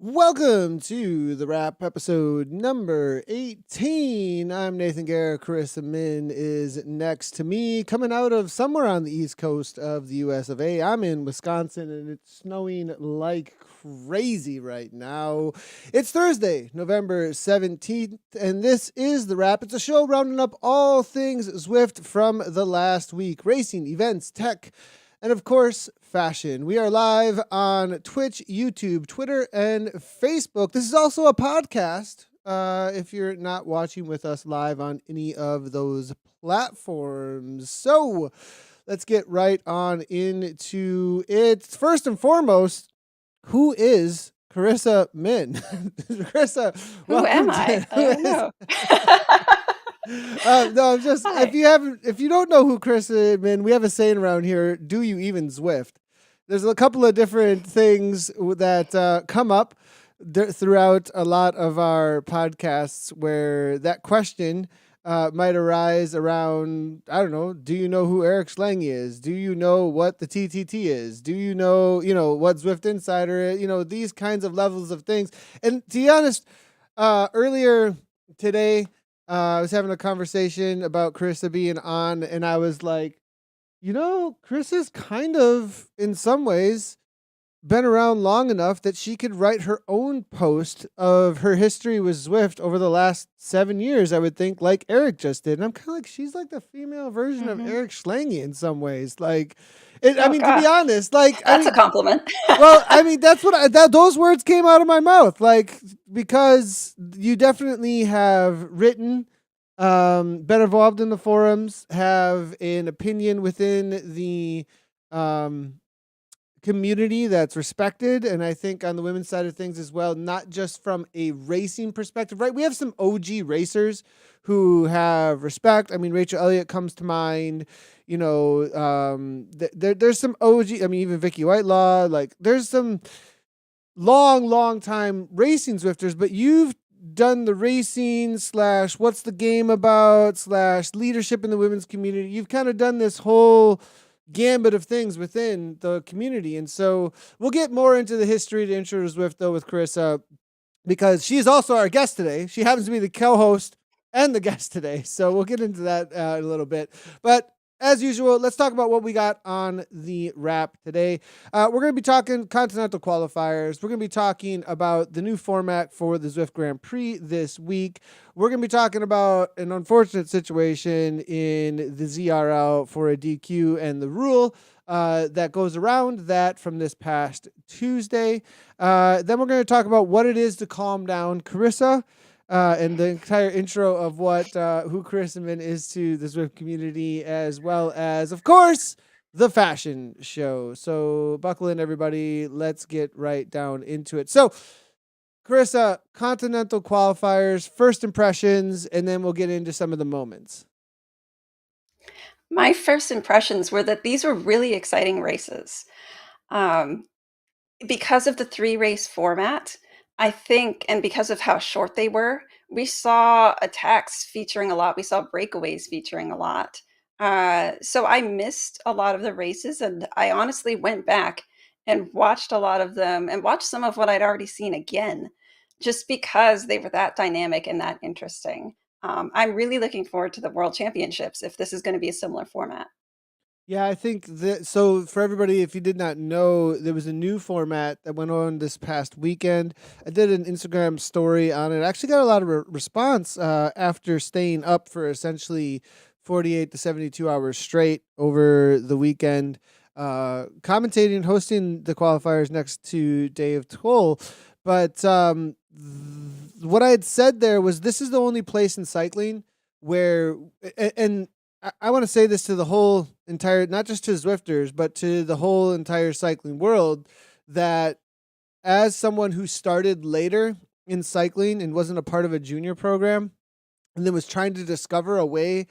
Welcome to the Wrap episode number 18. I'm Nathan Guerra. Karissa Minn is next to me, coming out of somewhere on the east coast of the US of A. I'm in Wisconsin and it's snowing like crazy right now. It's Thursday, November 17th, and this is the Wrap. It's a show rounding up all things Zwift from the last week: racing, events, tech, and of course, fashion. We are live on Twitch, YouTube, Twitter, and Facebook. This is also a podcast if you're not watching with us live on any of those platforms. So let's get right on into it. First and foremost, who is Karissa Minn? Karissa, who am I? I don't know. No, I'm just Hi. if you don't know who Karissa Minn, we have a saying around here: "Do you even Zwift?" There's a couple of different things that come up throughout a lot of our podcasts where that question might arise around, I don't know, do you know who Eric Schlange is? Do you know what the TTT is? Do you know what Zwift Insider is? These kinds of levels of things. And to be honest, earlier today, I was having a conversation about Karissa being on, and I was like, Karissa's kind of, in some ways, been around long enough that she could write her own post of her history with Zwift over the last 7 years, I would think, like Eric just did. And I'm kind of like, she's like the female version of Eric Schlange in some ways. Like, to be honest, like, that's a compliment. Well, that's what those words came out of my mouth, like, because you definitely have written, been involved in the forums, have an opinion within the community that's respected. And I think on the women's side of things as well, not just from a racing perspective, right? We have some OG racers who have respect. I mean, Rachel Elliott comes to mind. There's some OG. I mean, even Vicky Whitelaw. Like, there's some long time racing Zwifters, but you've done the racing slash what's the game about slash leadership in the women's community. You've kind of done this whole gambit of things within the community. And so we'll get more into the history to Intro to Zwift, though, with Karissa, because she is also our guest today. She happens to be the co-host and the guest today. So we'll get into that in a little bit. But as usual, let's talk about what we got on the wrap today. We're going to be talking Continental qualifiers. We're going to be talking about the new format for the Zwift Grand Prix this week. We're going to be talking about an unfortunate situation in the ZRL for a DQ and the rule that goes around that from this past Tuesday. Then we're going to talk about what it is to calm down Karissa. And the entire intro of what who Karissa Minn is to the Zwift community, as well as, of course, the fashion show. So buckle in, everybody. Let's get right down into it. So, Karissa, Continental qualifiers, first impressions, and then we'll get into some of the moments. My first impressions were that these were really exciting races. Um, because of the 3-race format, I think, and because of how short they were, we saw attacks featuring a lot. We saw breakaways featuring a lot. So I missed a lot of the races, and I honestly went back and watched a lot of them and watched some of what I'd already seen again, just because they were that dynamic and that interesting. I'm really looking forward to the World Championships if this is going to be a similar format. Yeah, I think that, so for everybody, if you did not know, there was a new format that went on this past weekend. I did an Instagram story on it. I actually got a lot of response after staying up for essentially 48 to 72 hours straight over the weekend, commentating, hosting the qualifiers next to Dave Toll. But what I had said there was, this is the only place in cycling where, and I want to say this to the whole entire, not just to Zwifters, but to the whole entire cycling world, that as someone who started later in cycling and wasn't a part of a junior program, and then was trying to discover a way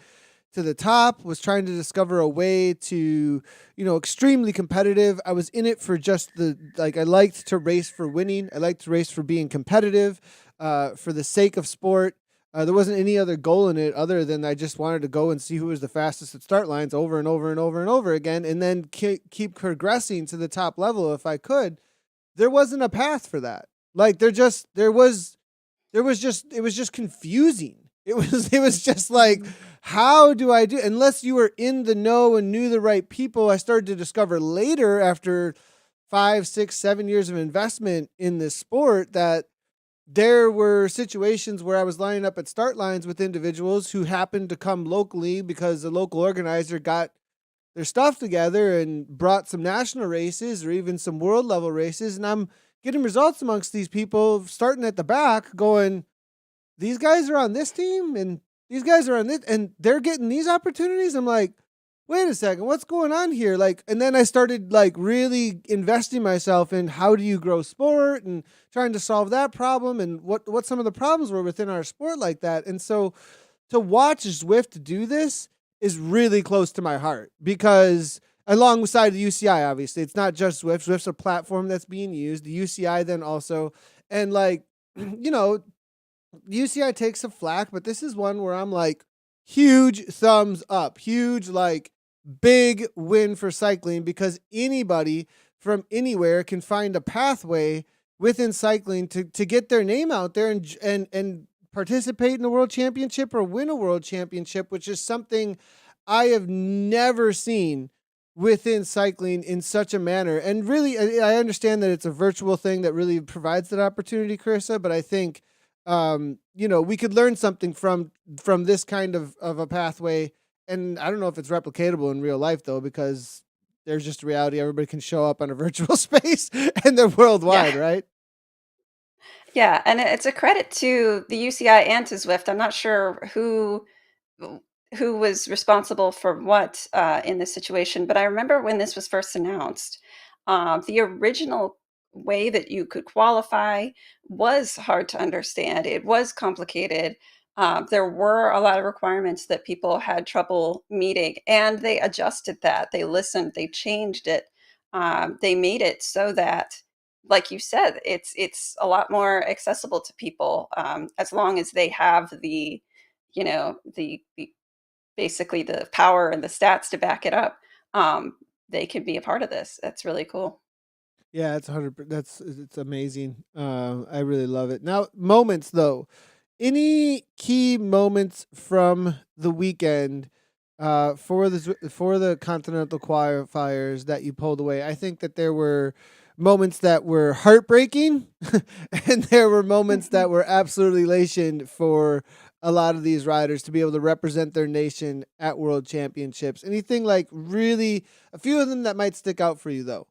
to the top, was trying to discover a way to, extremely competitive. I was in it for just I liked to race for winning. I liked to race for being competitive, for the sake of sport. There wasn't any other goal in it other than I just wanted to go and see who was the fastest at start lines over and over and over and over again, and then keep progressing to the top level if I could. There wasn't a path for that. Like, it was just confusing. It was just like, how do I do, unless you were in the know and knew the right people. I started to discover later, after 5, 6, 7 years of investment in this sport, that there were situations where I was lining up at start lines with individuals who happened to come locally because the local organizer got their stuff together and brought some national races or even some world level races. And I'm getting results amongst these people starting at the back going, these guys are on this team and these guys are on this, and they're getting these opportunities. I'm like, wait a second, what's going on here? Like, and then I started really investing myself in how do you grow sport and trying to solve that problem and what some of the problems were within our sport like that. And so to watch Zwift do this is really close to my heart, because alongside the UCI, obviously, it's not just Zwift. Zwift's a platform that's being used. The UCI then also, and UCI takes some flack, but this is one where I'm like, huge thumbs up, huge, big win for cycling, because anybody from anywhere can find a pathway within cycling to get their name out there and participate in the world championship or win a world championship, which is something I have never seen within cycling in such a manner. And really, I understand that it's a virtual thing that really provides that opportunity, Karissa, but I think we could learn something from this kind of a pathway. And I don't know if it's replicatable in real life, though, because there's just a reality. Everybody can show up on a virtual space and they're worldwide, Yeah. right? Yeah, and it's a credit to the UCI and to Zwift. I'm not sure who was responsible for what in this situation, but I remember when this was first announced, The original way that you could qualify was hard to understand. It was complicated. There were a lot of requirements that people had trouble meeting, and they adjusted that. They listened, they changed it. They made it so that, like you said, it's a lot more accessible to people, as long as they have the, the basically the power and the stats to back it up. They can be a part of this. That's really cool. Yeah, it's 100. It's amazing. I really love it. Now, moments though, any key moments from the weekend for the Continental qualifiers that you pulled away? I think that there were moments that were heartbreaking, and there were moments that were absolutely elation for a lot of these riders to be able to represent their nation at World Championships. Anything like really a few of them that might stick out for you though?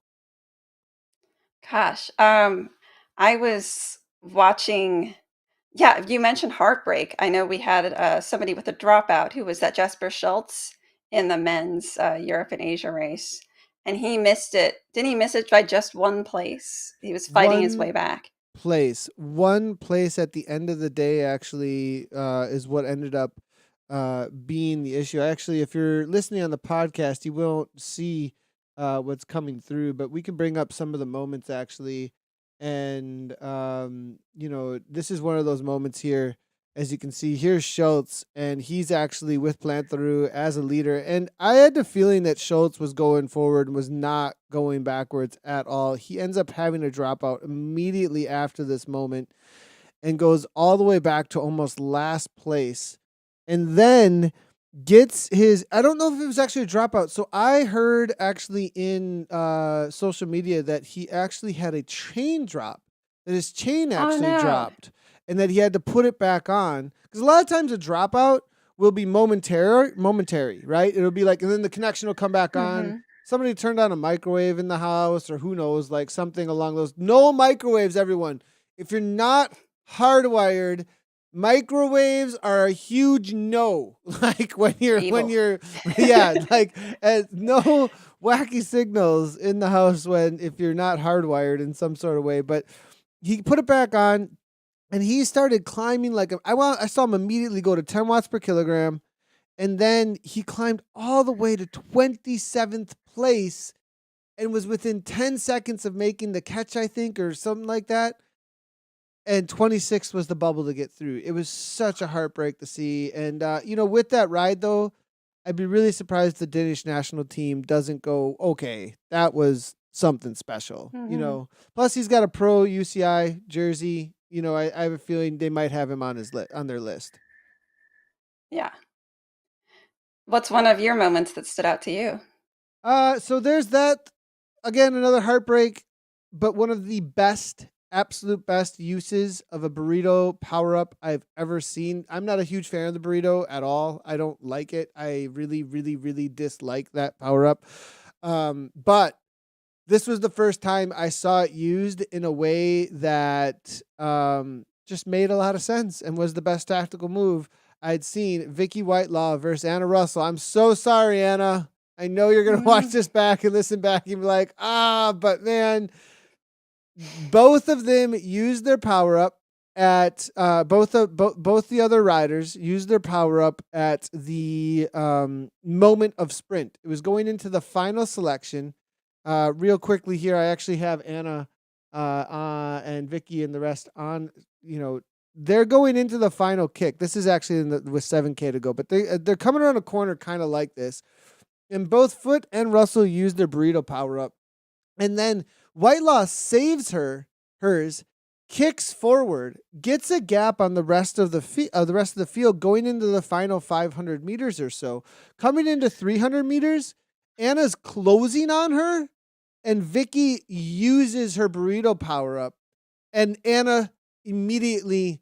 Gosh, I was watching. Yeah, you mentioned heartbreak. I know we had somebody with a dropout who was that Jasper Schultz in the men's Europe and Asia race, and he missed it. Didn't he miss it by just one place? He was fighting his way One back. one place at the end of the day actually is what ended up being the issue. Actually, if you're listening on the podcast, you won't see what's coming through, but we can bring up some of the moments actually. And this is one of those moments here. As you can see, here's Schultz, and he's actually with Plantaru as a leader. And I had the feeling that Schultz was going forward and was not going backwards at all. He ends up having a dropout immediately after this moment and goes all the way back to almost last place. And then gets his, I don't know if it was actually a dropout. So I heard actually in social media that he actually had a chain drop, that his chain Oh actually no. dropped, and that he had to put it back on. Because a lot of times a dropout will be momentary, right? It'll be like, and then the connection will come back on. Hmm. Somebody turned on a microwave in the house, or who knows, like something along those. No microwaves, everyone. If you're not hardwired, microwaves are a huge no. Like when Evil. you're yeah, like no wacky signals in the house when if you're not hardwired in some sort of way. But he put it back on, and he started climbing like I saw him immediately go to 10 watts per kilogram, and then he climbed all the way to 27th place and was within 10 seconds of making the catch, I think, or something like that. And 26 was the bubble to get through. It was such a heartbreak to see. And, with that ride, though, I'd be really surprised the Danish national team doesn't go, okay, that was something special. Hmm. Plus he's got a pro UCI jersey. I have a feeling they might have him on on their list. Yeah. What's one of your moments that stood out to you? So there's that. Again, another heartbreak, but one of the absolute best uses of a burrito power up I've ever seen. I'm not a huge fan of the burrito at all. I don't like it. I really, really, really dislike that power up. But this was the first time I saw it used in a way that just made a lot of sense and was the best tactical move I'd seen. Vicky Whitelaw versus Anna Russell. I'm so sorry, Anna. I know you're gonna watch Mm. this back and listen back and be like, but man, both of them used their power up at both the other riders used their power up at the moment of sprint. It was going into the final selection. Real quickly here, I actually have Anna and Vicky and the rest on. They're going into the final kick. This is actually with 7K to go, but they're coming around a corner kind of like this. And both Foot and Russell used their burrito power up. And then Whitelaw saves hers, kicks forward, gets a gap on the rest of the field going into the final 500 meters or so. Coming into 300 meters, Anna's closing on her, and Vicky uses her burrito power up, and Anna immediately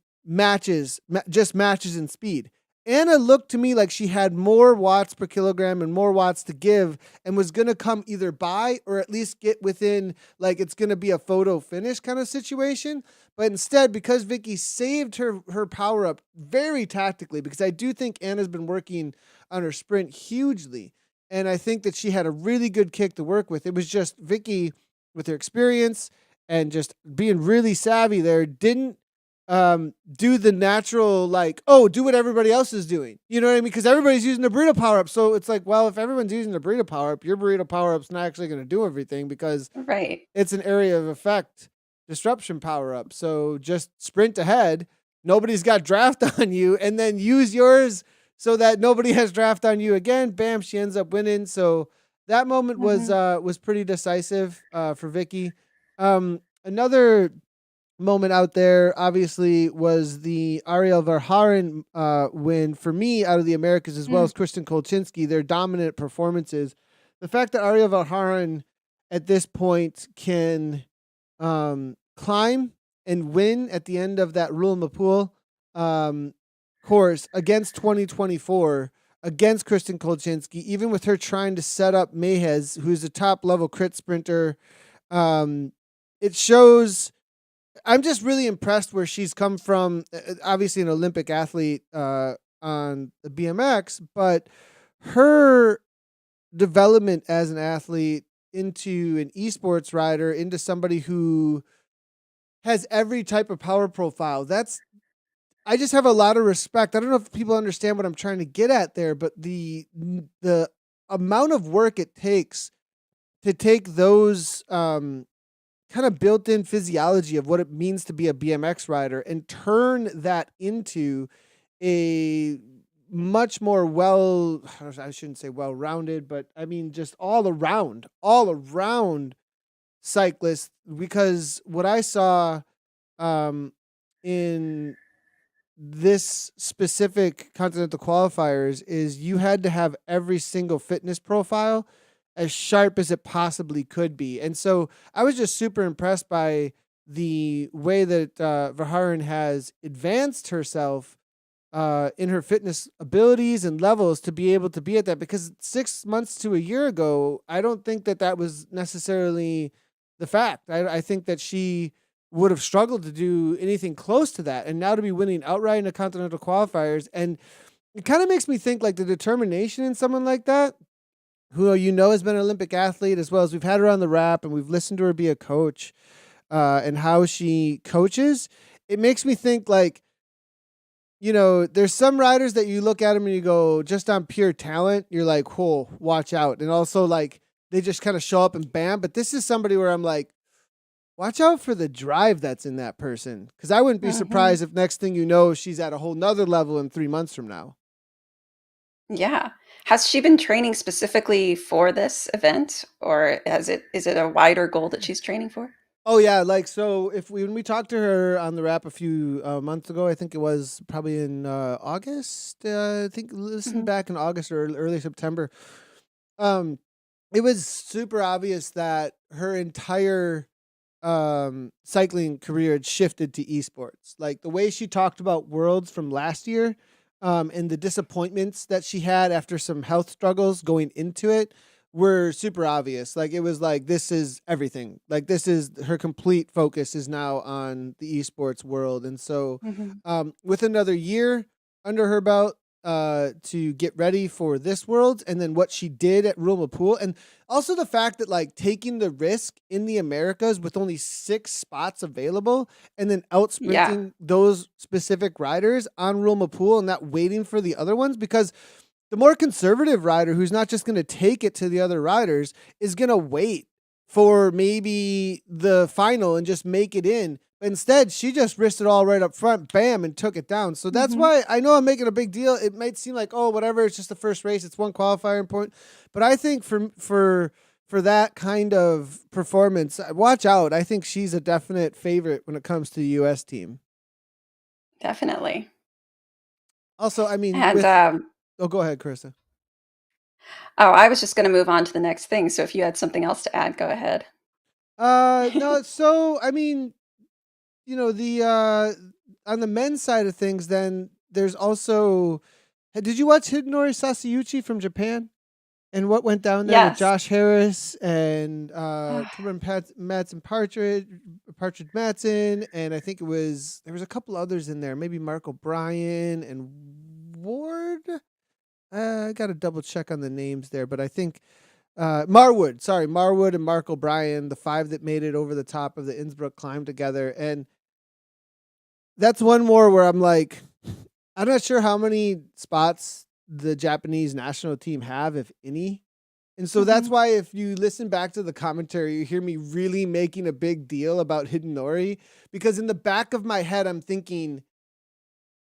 just matches in speed. Anna looked to me like she had more watts per kilogram and more watts to give and was going to come either by or at least get within, like it's going to be a photo finish kind of situation. But instead, because Vicky saved her power up very tactically, because I do think Anna's been working on her sprint hugely. And I think that she had a really good kick to work with. It was just Vicky with her experience and just being really savvy there, didn't do the natural, like, oh, do what everybody else is doing. You know what I mean? Because everybody's using the burrito power up. So it's like, well, if everyone's using the burrito power up, your burrito power up's not actually going to do everything because Right. it's an area of effect disruption power up. So just sprint ahead. Nobody's got draft on you, and then use yours so that nobody has draft on you again. Bam, she ends up winning. So that moment Mhm. was pretty decisive for Vicky. Another moment out there, obviously, was the Ariel Verhaeren win for me out of the Americas, as well Mm. as Kristen Kolchinski, their dominant performances. The fact that Ariel Verhaeren at this point can climb and win at the end of that Rule Mapul um, course against 2024, against Kristen Kolchinski, even with her trying to set up Mehez, who's a top level crit sprinter. Um, it shows. I'm just really impressed where she's come from. Obviously, an Olympic athlete on the BMX, but her development as an athlete into an esports rider, into somebody who has every type of power profile. I just have a lot of respect. I don't know if people understand what I'm trying to get at there, but the amount of work it takes to take those kind of built-in physiology of what it means to be a BMX rider and turn that into a much more I shouldn't say well-rounded, but I mean just all around cyclist. Because what I saw um, in this specific Continental qualifiers is you had to have every single fitness profile as sharp as it possibly could be. And so I was just super impressed by the way that Verhaeren has advanced herself in her fitness abilities and levels to be able to be at that. Because 6 months to a year ago, I don't think that that was necessarily the fact. I think that she would have struggled to do anything close to that. And now to be winning outright in the Continental qualifiers, and it kind of makes me think like the determination in someone like that, who has been an Olympic athlete, as well as we've had her on the Wrap and we've listened to her be a coach and how she coaches. It makes me think like, there's some riders that you look at them and you go, just on pure talent, you're like, whoa, watch out. And also like they just kind of show up and bam. But this is somebody where I'm like, watch out for the drive that's in that person. Because I wouldn't be Mhm. surprised if next thing you know, she's at a whole nother level in 3 months from now. Yeah. Has she been training specifically for this event, or is it a wider goal that she's training for? Oh yeah, like so when we talked to her on the Wrap a few months ago, I think it was probably in August. I think listen Mhm. back in August or early September. Um, it was super obvious that her entire cycling career had shifted to esports. Like the way she talked about Worlds from last year, and the disappointments that she had after some health struggles going into it were super obvious. Like it was like this is everything. Like this is her complete focus is now on the esports world. And so Mhm. with another year under her belt to get ready for this world, and then what she did at Roma Pool, and also the fact that like taking the risk in the Americas with only 6 spots available and then out Yeah. sprinting those specific riders on Roma Pool and not waiting for the other ones, because the more conservative rider who's not just going to take it to the other riders is going to wait for maybe the final and just make it in. But instead, she just risked it all right up front, bam, and took it down. So that's Mhm. why I know I'm making a big deal. It might seem like, oh, whatever, it's just the first race, it's one qualifying point. But I think for that kind of performance, watch out. I think she's a definite favorite when it comes to the US team. Definitely. Also, I mean, And, with oh, go ahead, Carissa. oh, I was just gonna move on to the next thing, so if you had something else to add, go ahead. No, so I mean, the on the men's side of things, then there's also. Did you watch Hidenori Sasayuchi from Japan and what went down there with Yes. Josh Harris and Torbjorn Madsen Partridge Madsen, and I think there was a couple others in there, maybe Mark O'Brien and Ward. I got to double check on the names there, but I think Marwood and Mark O'Brien, the five that made it over the top of the Innsbruck climb together. And that's one more where I'm like, I'm not sure how many spots the Japanese national team have, if any. And so that's Mhm. why if you listen back to the commentary, you hear me really making a big deal about Hidenori, because in the back of my head, I'm thinking,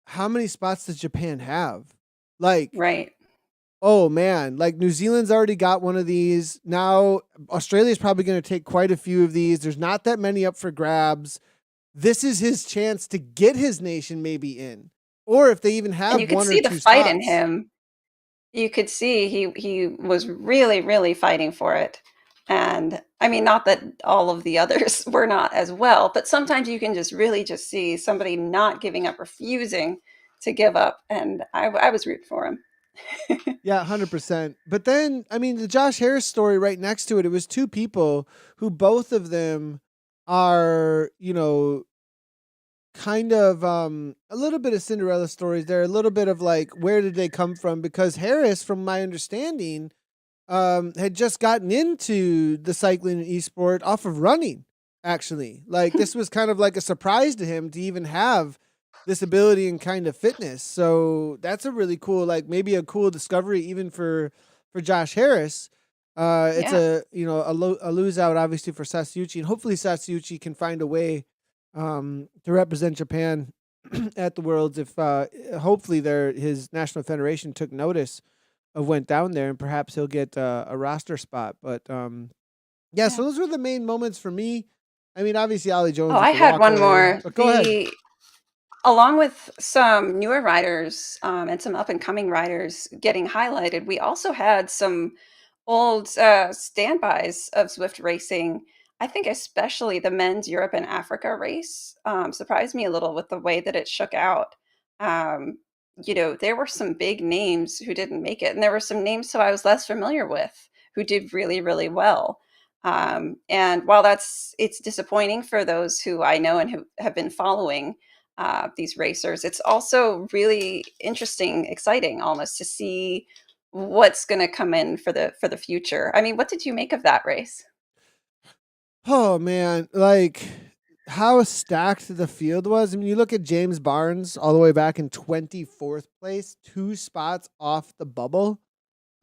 how many spots does Japan have? Like, Right. oh man, like New Zealand's already got one of these. Now Australia's probably going to take quite a few of these. There's not that many up for grabs. This is his chance to get his nation maybe in. Or if they even And have you could one or see the two fight in spots. him. You could see he was really, really fighting for it. And I mean, not that all of the others were not as well, but sometimes you can just really just see somebody not giving up, refusing to give up. And I was rooting for him. Yeah, 100%. But then, I mean, the Josh Harris story right next to it, it was two people who both of them are, kind of a little bit of Cinderella stories there, a little bit of like where did they come from, because Harris, from my understanding, had just gotten into the cycling and esport off of running, actually. Like, this was kind of like a surprise to him to even have this ability and kind of fitness. So that's a really cool, like maybe a cool discovery even for Josh Harris. It's Yeah. a lose out obviously for Sassucci, and hopefully Sassucci can find a way to represent Japan at the Worlds. If hopefully his national federation took notice of went down there, and perhaps he'll get a roster spot. But yeah, Yeah. so those were the main moments for me. I mean, obviously, Ollie Oh, Jones with I the had walk one away, more. but go ahead. The Along with some newer riders and some up and coming riders getting highlighted, we also had some old standbys of Zwift racing. I think especially the men's Europe and Africa race surprised me a little with the way that it shook out. Um, there were some big names who didn't make it, and there were some names who I was less familiar with who did really, really well. And while it's disappointing for those who I know and who have been following these racers, it's also really interesting, exciting almost to see what's going to come in for the future. I mean, what did you make of that race? Oh man, like how stacked the field was. I mean, you look at James Barnes all the way back in 24th place, 2 spots off the bubble.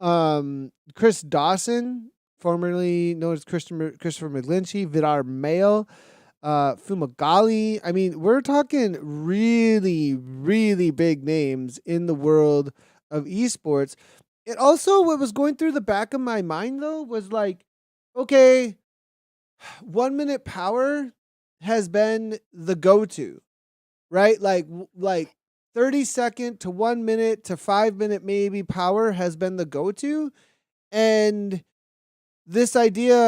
Chris Dawson, formerly known as Christopher McGlinchey, Vidar Mail, Fumagalli. I mean, we're talking really, really big names in the world of esports. It also, what was going through the back of my mind though was like, okay, 1 minute power has been the go-to, right? Like 30-second to 1 minute to 5 minute maybe power has been the go-to. And this idea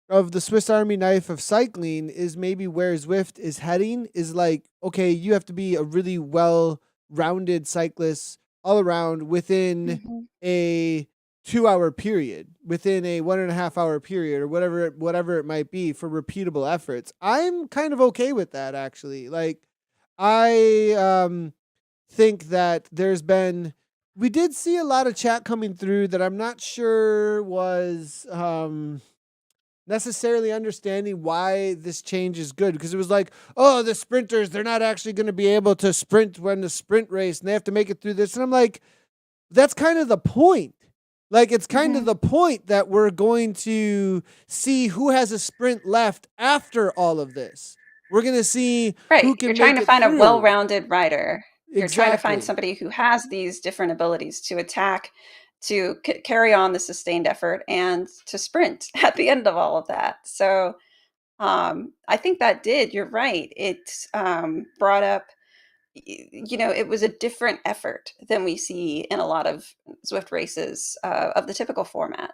of the Swiss Army knife of cycling is maybe where Zwift is heading, is like, okay, you have to be a really well rounded cyclist all around within Mhm. a 2 hour period, within a 1.5 hour period, or whatever it might be for repeatable efforts. I'm kind of okay with that actually. Like, I think that we did see a lot of chat coming through that I'm not sure was necessarily understanding why this change is good, because it was like, oh, the sprinters, they're not actually going to be able to sprint when the sprint race and they have to make it through this. And I'm like, that's kind of the point. Like, it's kind of Mhm. the point that we're going to see who has a sprint left after all of this. We're going to see who Right. You're can trying make to it find a through. well-rounded rider. You're trying to find Exactly. somebody who has these different abilities to attack, to carry on the sustained effort, and to sprint at the end of all of that. So I think that did. You're right. It brought up, it was a different effort than we see in a lot of Zwift races of the typical format.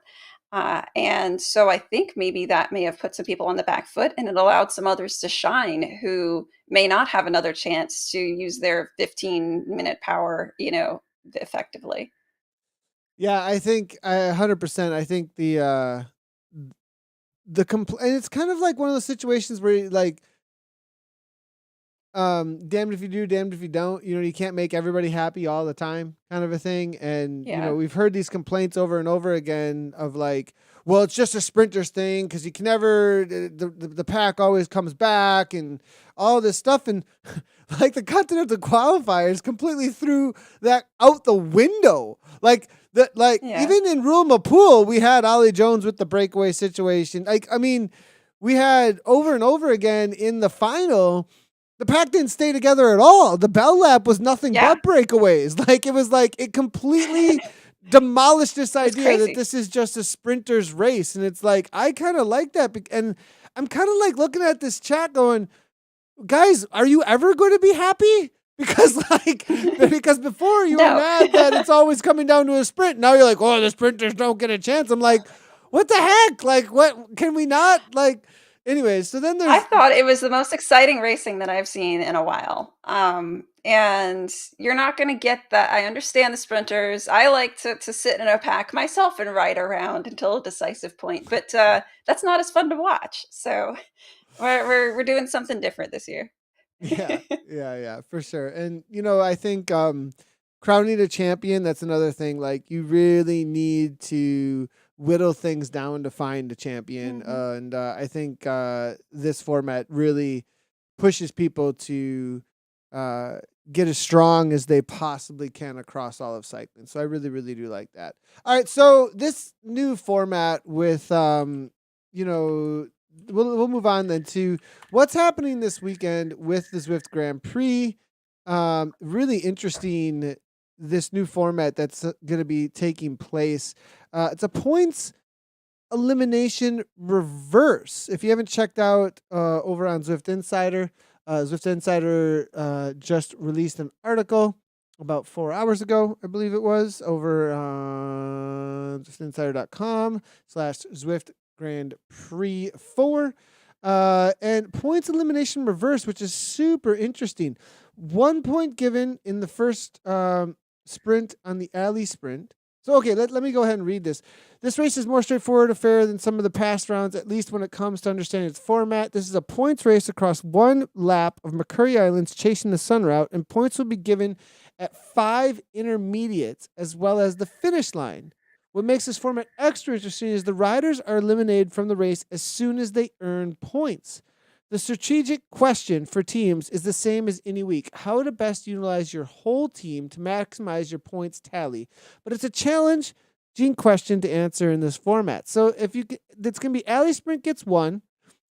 And so I think maybe that may have put some people on the back foot, and it allowed some others to shine who may not have another chance to use their 15-minute power, effectively. Yeah, I think 100%. I think and it's kind of like one of those situations where like damned if you do, damned if you don't. You can't make everybody happy all the time, kind of a thing. And Yeah. we've heard these complaints over and over again of like, well, it's just a sprinters thing because you can never. The pack always comes back and all this stuff, and like the Continental qualifiers completely threw that out the window. Like that, Yeah. even in Rule Pool, we had Ollie Jones with the breakaway situation. Like, I mean, we had over and over again in the final. The pack didn't stay together at all. The Bell Lap was nothing Yeah. but breakaways. Like, it was like it completely demolished this It's idea that crazy. this is just a sprinter's race. And it's like, I kind of like that. And I'm kind of like looking at this chat going, guys, are you ever going to be happy? Because because before you were No. mad that it's always coming down to a sprint. Now you're like, oh, the sprinters don't get a chance. I'm like, what the heck? Like, what can we not like? Anyways, so then I there's thought it was the most exciting racing that I've seen in a while. And you're not going to get that. I understand the sprinters. I like to sit in a pack myself and ride around until a decisive point, but that's not as fun to watch. So we're doing something different this year. yeah, for sure. And I think crowning a champion, that's another thing. Like, you really need to whittle things down to find a champion. Mhm. And I think this format really pushes people to uh, get as strong as they possibly can across all of cycling. So I really, really do like that. All right, so this new format with we'll move on then to what's happening this weekend with the Zwift Grand Prix. Really interesting, this new format that's going to be taking place. It's a points elimination reverse. If you haven't checked out over on Zwift Insider, Zwift Insider just released an article about 4 hours ago, I believe it was, over on zwiftinsider.com/Zwift Grand Prix 4. And points elimination reverse, which is super interesting. 1 point given in the first sprint on the alley sprint. So, okay, let me go ahead and read this. This race is more straightforward affair than some of the past rounds, at least when it comes to understanding its format. This is a points race across one lap of McCurry Islands chasing the sun route, and points will be given at 5 intermediates as well as the finish line. What makes this format extra interesting is the riders are eliminated from the race as soon as they earn points. The strategic question for teams is the same as any week: how to best utilize your whole team to maximize your points tally. But it's a challenging question to answer in this format. So it's going to be alley sprint gets 1,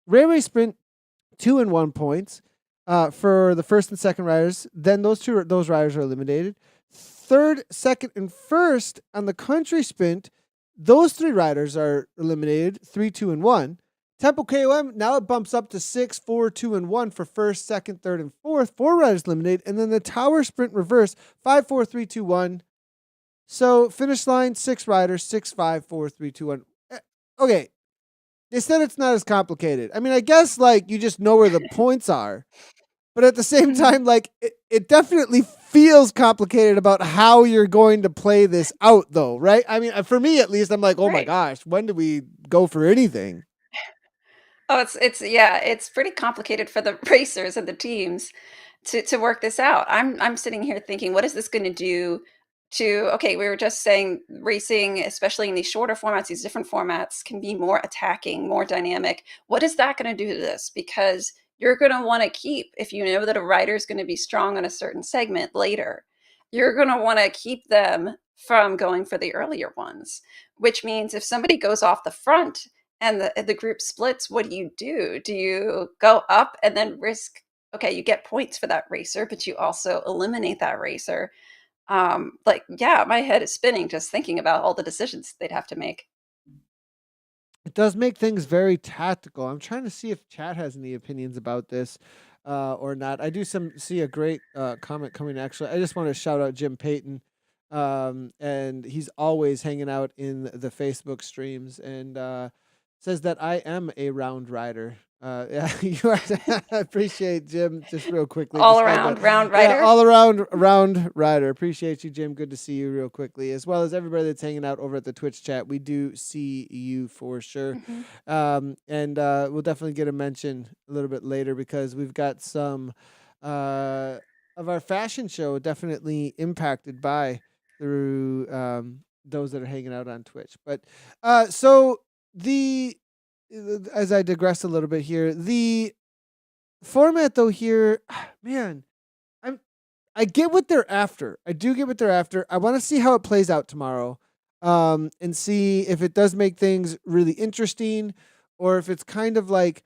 railway sprint 2 and 1 points for the first and second riders. Then those riders are eliminated. Third, second, and first on the country sprint, those 3 riders are eliminated. 3, 2, and 1. Tempo KOM, now it bumps up to 6, 4, 2, and 1 for first, second, third, and fourth. 4 riders eliminated. And then the tower sprint reverse, 5, 4, 3, 2, 1. So finish line, 6 riders, 6, 5, 4, 3, 2, 1. Okay. They said it's not as complicated. I mean, I guess like you just know where the points are. But at the same Mhm. time, like it definitely feels complicated about how you're going to play this out, though, right? I mean, for me at least, I'm like, oh my Right. gosh, when do we go for anything? Oh, it's pretty complicated for the racers and the teams to work this out. I'm sitting here thinking, what is this going to do to, okay, we were just saying racing, especially in these shorter formats, these different formats can be more attacking, more dynamic. What is that going to do to this? Because you're going to want to keep, if you know that a rider is going to be strong on a certain segment later, you're going to want to keep them from going for the earlier ones, which means if somebody goes off the front and the group splits, what do? Do you go up and then risk, okay, you get points for that racer, but you also eliminate that racer? Yeah, my head is spinning just thinking about all the decisions they'd have to make. It does make things very tactical. I'm trying to see if chat has any opinions about this or not. I do see a great comment coming. Actually, I just want to shout out Jim Payton, and he's always hanging out in the Facebook streams and says that I am a round rider. Yeah, you are. I appreciate Jim. Just real quickly, All just had that. around round Yeah, rider. all around round rider. Appreciate you, Jim. Good to see you real quickly, as well as everybody that's hanging out over at the Twitch chat. We do see you for sure. Mhm. And we'll definitely get a mention a little bit later because we've got some uh, of our fashion show definitely impacted by through those that are hanging out on Twitch. But so the as I digress a little bit here, the format though here, man, I'm I get what they're after. I do get what they're after. I want to see how it plays out tomorrow, and see if it does make things really interesting, or if it's kind of like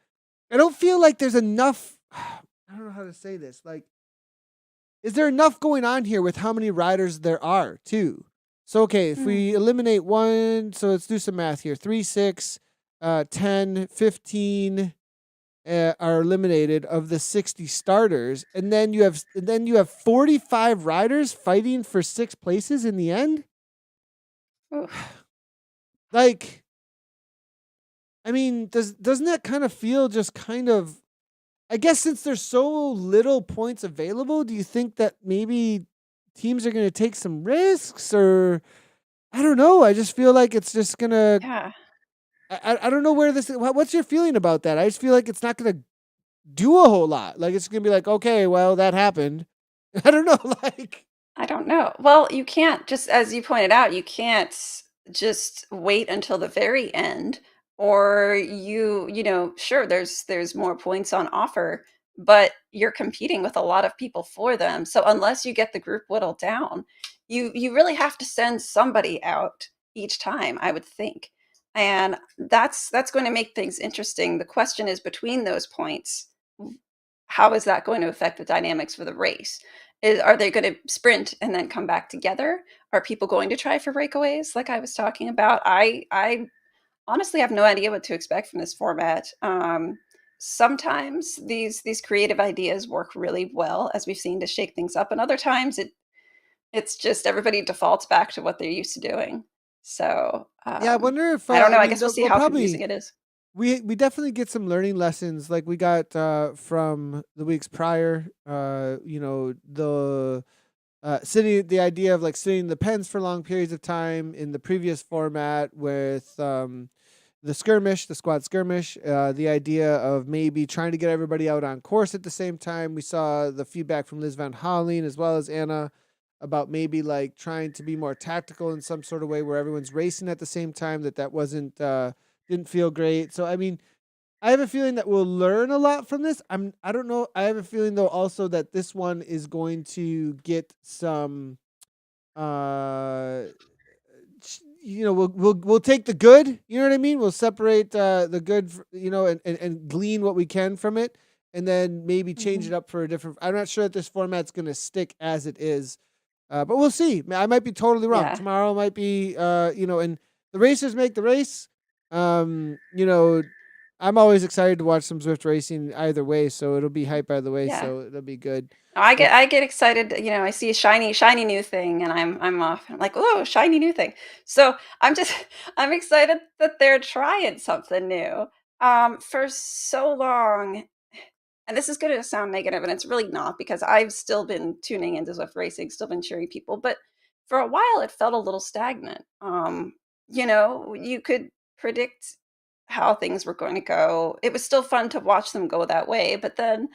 I don't feel like there's enough. I don't know how to say this. Like, is there enough going on here with how many riders there are too? So okay, if Mm. we eliminate one, so let's do some math here. 3, 6, 10, 15 are eliminated of the 60 starters, and then you have 45 riders fighting for 6 places in the end. Oof. Like, I mean, doesn't that kind of feel just kind of? I guess since there's so little points available, do you think that maybe teams are going to take some risks, or I don't know. I just feel like it's just gonna. Yeah. I don't know where this. What's your feeling about that? I just feel like it's not gonna do a whole lot. Like it's gonna be like, okay, well that happened. I don't know. Like, I don't know. Well, you can't just as you pointed out, you can't just wait until the very end or sure there's more points on offer, but you're competing with a lot of people for them. So unless you get the group whittled down, you really have to send somebody out each time, I would think. And that's going to make things interesting. The question is between those points, how is that going to affect the dynamics for the race? Are they going to sprint and then come back together? Are people going to try for breakaways like I was talking about? I honestly have no idea what to expect from this format. Sometimes these creative ideas work really well, as we've seen, to shake things up, and other times it's just everybody defaults back to what they're used to doing. So yeah, I wonder if I don't know. I I mean, guess we'll see we'll how confusing probably it is. we definitely get some learning lessons like we got from the weeks prior. The idea of like sitting in the pens for long periods of time in the previous format with the squad skirmish, the idea of maybe trying to get everybody out on course at the same time. We saw the feedback from Liz Van Holling as well as Anna about maybe like trying to be more tactical in some sort of way where everyone's racing at the same time. That wasn't didn't feel great. So I mean, I have a feeling that we'll learn a lot from this. I don't know. I have a feeling though also that this one is going to get some uh we'll take the good, you know what I mean? We'll separate the good, and glean what we can from it, and then maybe change Mhm. it up for a different. I'm not sure that this format's going to stick as it is, but we'll see. I might be totally wrong. Yeah, Tomorrow might be, and the racers make the race. Um, you know, I'm always excited to watch some Zwift racing either way, so it'll be hype either way, yeah. so it'll be good. No, I But get excited, I see a shiny new thing and I'm off. I'm like, "Oh, shiny new thing." So, I'm just I'm excited that they're trying something new. For so long, and this is gonna sound negative, and it's really not because I've still been tuning into Zwift racing, still been cheering people, but for a while it felt a little stagnant. You could predict how things were going to go. It was still fun to watch them go that way, but then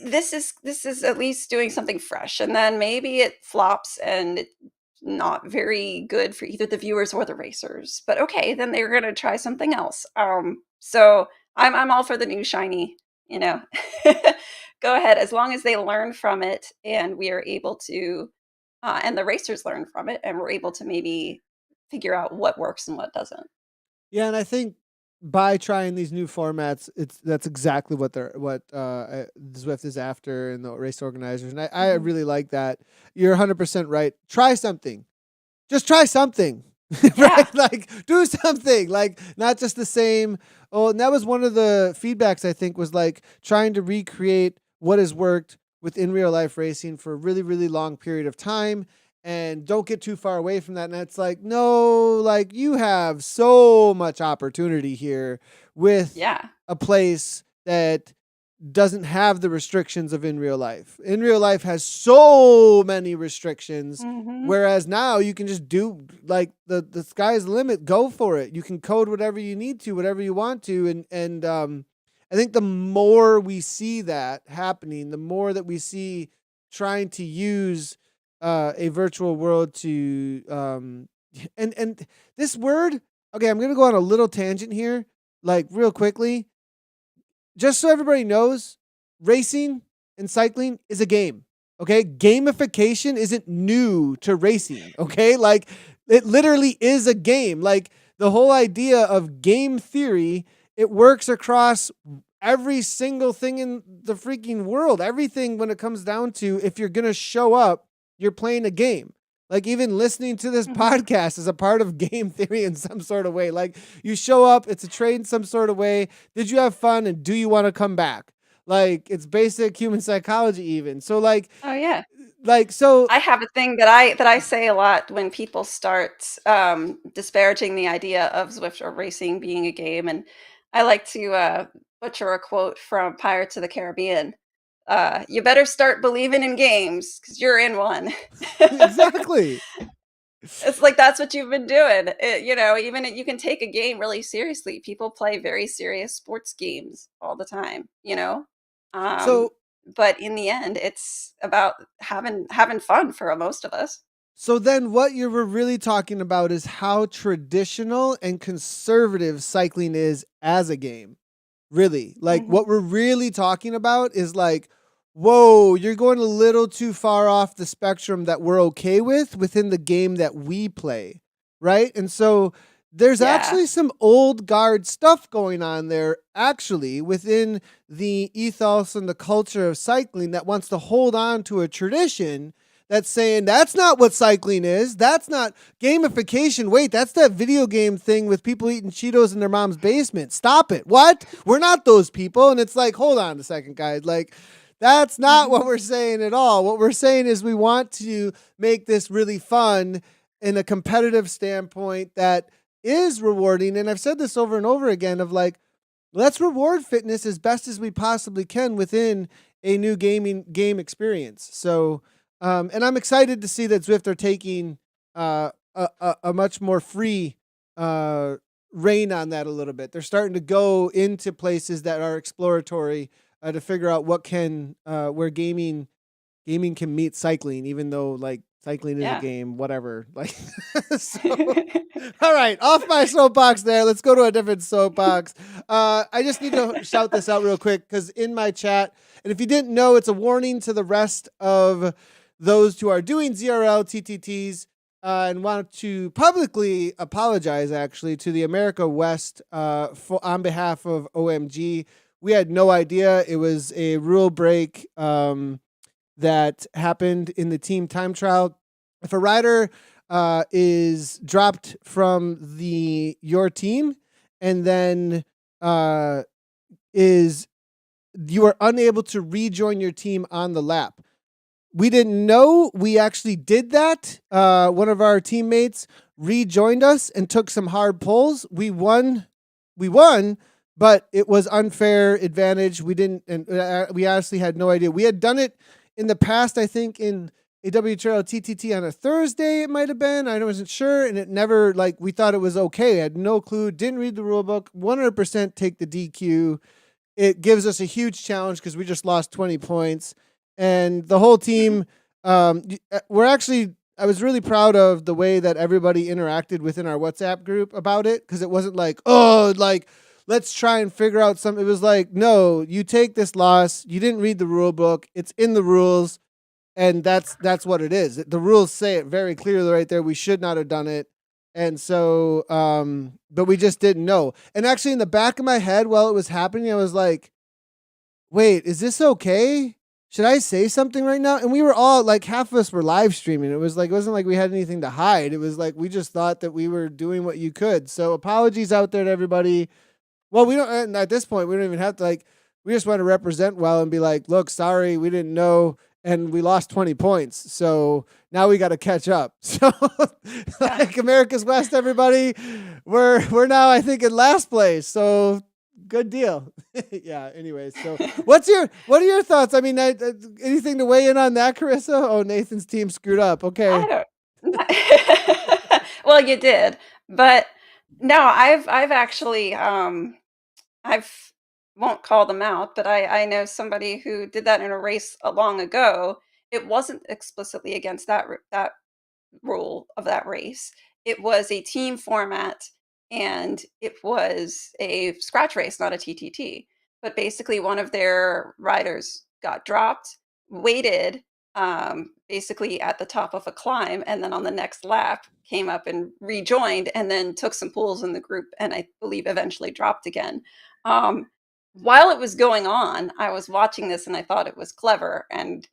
this is at least doing something fresh, and then maybe it flops and it's not very good for either the viewers or the racers. But okay, then they're gonna try something else. So I'm all for the new shiny, you know. Go ahead, as long as they learn from it and we are able to, and the racers learn from it, and we're able to maybe figure out what works and what doesn't. yeah, and I think by trying these new formats, that's exactly what Zwift is after and the race organizers, and I Mhm. really like that. You're 100% right. Try something. Just try something, Yeah. right? Like do something, like not just the same. Oh, and that was one of the feedbacks I think was like trying to recreate what has worked within real life racing for a really, really long period of time. And don't get too far away from that. And it's like, no, like you have so much opportunity here with Yeah. a place that doesn't have the restrictions of in real life. In real life has so many restrictions, Mhm. whereas now you can just do like the sky's the limit. Go for it. You can code whatever you need to, whatever you want to, and I think the more we see that happening, the more that we see trying to use a virtual world to and this word. Okay, I'm gonna go on a little tangent here, like real quickly, just so everybody knows, racing and cycling is a game. Okay, gamification isn't new to racing. Okay, like it literally is a game. Like the whole idea of game theory, it works across every single thing in the freaking world. Everything when it comes down to if you're gonna show up, you're playing a game. Like even listening to this Mhm. podcast is a part of game theory in some sort of way. Like you show up, it's a trade in some sort of way. Did you have fun and do you want to come back? Like it's basic human psychology even. So Oh, yeah. so I have a thing that I say a lot when people start, disparaging the idea of Zwift or racing being a game, and I like to, butcher a quote from Pirates of the Caribbean. "You better start believing in games, because 'cause you're in one." exactly. It's like that's what you've been doing. Even you can take a game really seriously. People play very serious sports games all the time. Um, So but in the end, it's about having fun for most of us. so then what you were really talking about is how traditional and conservative cycling is as a game. Really. Like Mhm. what we're really talking about is like, whoa, you're going a little too far off the spectrum that we're okay with within the game that we play. Right. And so there's Yeah. actually some old guard stuff going on there, actually, within the ethos and the culture of cycling that wants to hold on to a tradition that's saying that's not what cycling is. That's not gamification. Wait, that's that video game thing with people eating Cheetos in their mom's basement. Stop it. What? We're not those people. And it's like, hold on a second, guys. Like, that's not what Mhm. we're saying at all. What we're saying is we want to make this really fun in a competitive standpoint that is rewarding. And I've said this over and over again of like, let's reward fitness as best as we possibly can within a new gaming game experience. So, and I'm excited to see that Zwift are taking a much more free uh, rein on that a little bit. They're starting to go into places that are exploratory to figure out what can where gaming can meet cycling, even though like cycling is a Yeah. game, whatever. Like, so all right, off my soapbox there. Let's go to a different soapbox. I just need to shout this out real quick because in my chat, and if you didn't know, it's a warning to the rest of those who are doing ZRL TTTs and want to publicly apologize actually to the America West on behalf of OMG. We had no idea it was a rule break that happened in the team time trial. If a rider is dropped from your team and then is you are unable to rejoin your team on the lap. We didn't know we actually did that. One of our teammates rejoined us and took some hard pulls. We won, but it was unfair advantage. We didn't, and we honestly had no idea. We had done it in the past, I think, in a WTRL TTT on a Thursday, it might have been. I wasn't sure, and it never, like, we thought it was okay. I had no clue, didn't read the rule book, 100% take the DQ. It gives us a huge challenge because we just lost 20 points. And the whole team, we're actually, I was really proud of the way that everybody interacted within our WhatsApp group about it because it wasn't like, oh, like, let's try and figure out something. It was like, no, you take this loss. You didn't read the rule book. It's in the rules. And that's what it is. The rules say it very clearly right there. We should not have done it. And so, but we just didn't know. And actually, in the back of my head while it was happening, I was like, wait, is this okay? Should I say something right now? And we were all like, half of us were live streaming. It was like, it wasn't like we had anything to hide. It was like, we just thought that we were doing what you could. So apologies out there to everybody. Well, we don't, and at this point, we don't even have to like, we just want to represent well and be like, look, sorry, we didn't know. And we lost 20 points. So now we got to catch up. So Yeah. like America's West, everybody, we're now, I think, in last place. So good deal. Yeah. Anyways, so what are your thoughts? I mean, anything to weigh in on that, Karissa? Oh, Nathan's team screwed up. Okay. I don't. Well, you did, but no, I've actually, I've won't call them out, but I know somebody who did that in a race long ago. It wasn't explicitly against that rule of that race. It was a team format, and it was a scratch race, not a TTT. But basically, one of their riders got dropped, waited basically at the top of a climb, and then on the next lap came up and rejoined, and then took some pulls in the group, and I believe eventually dropped again. Um, while it was going on, I was watching this and I thought it was clever. And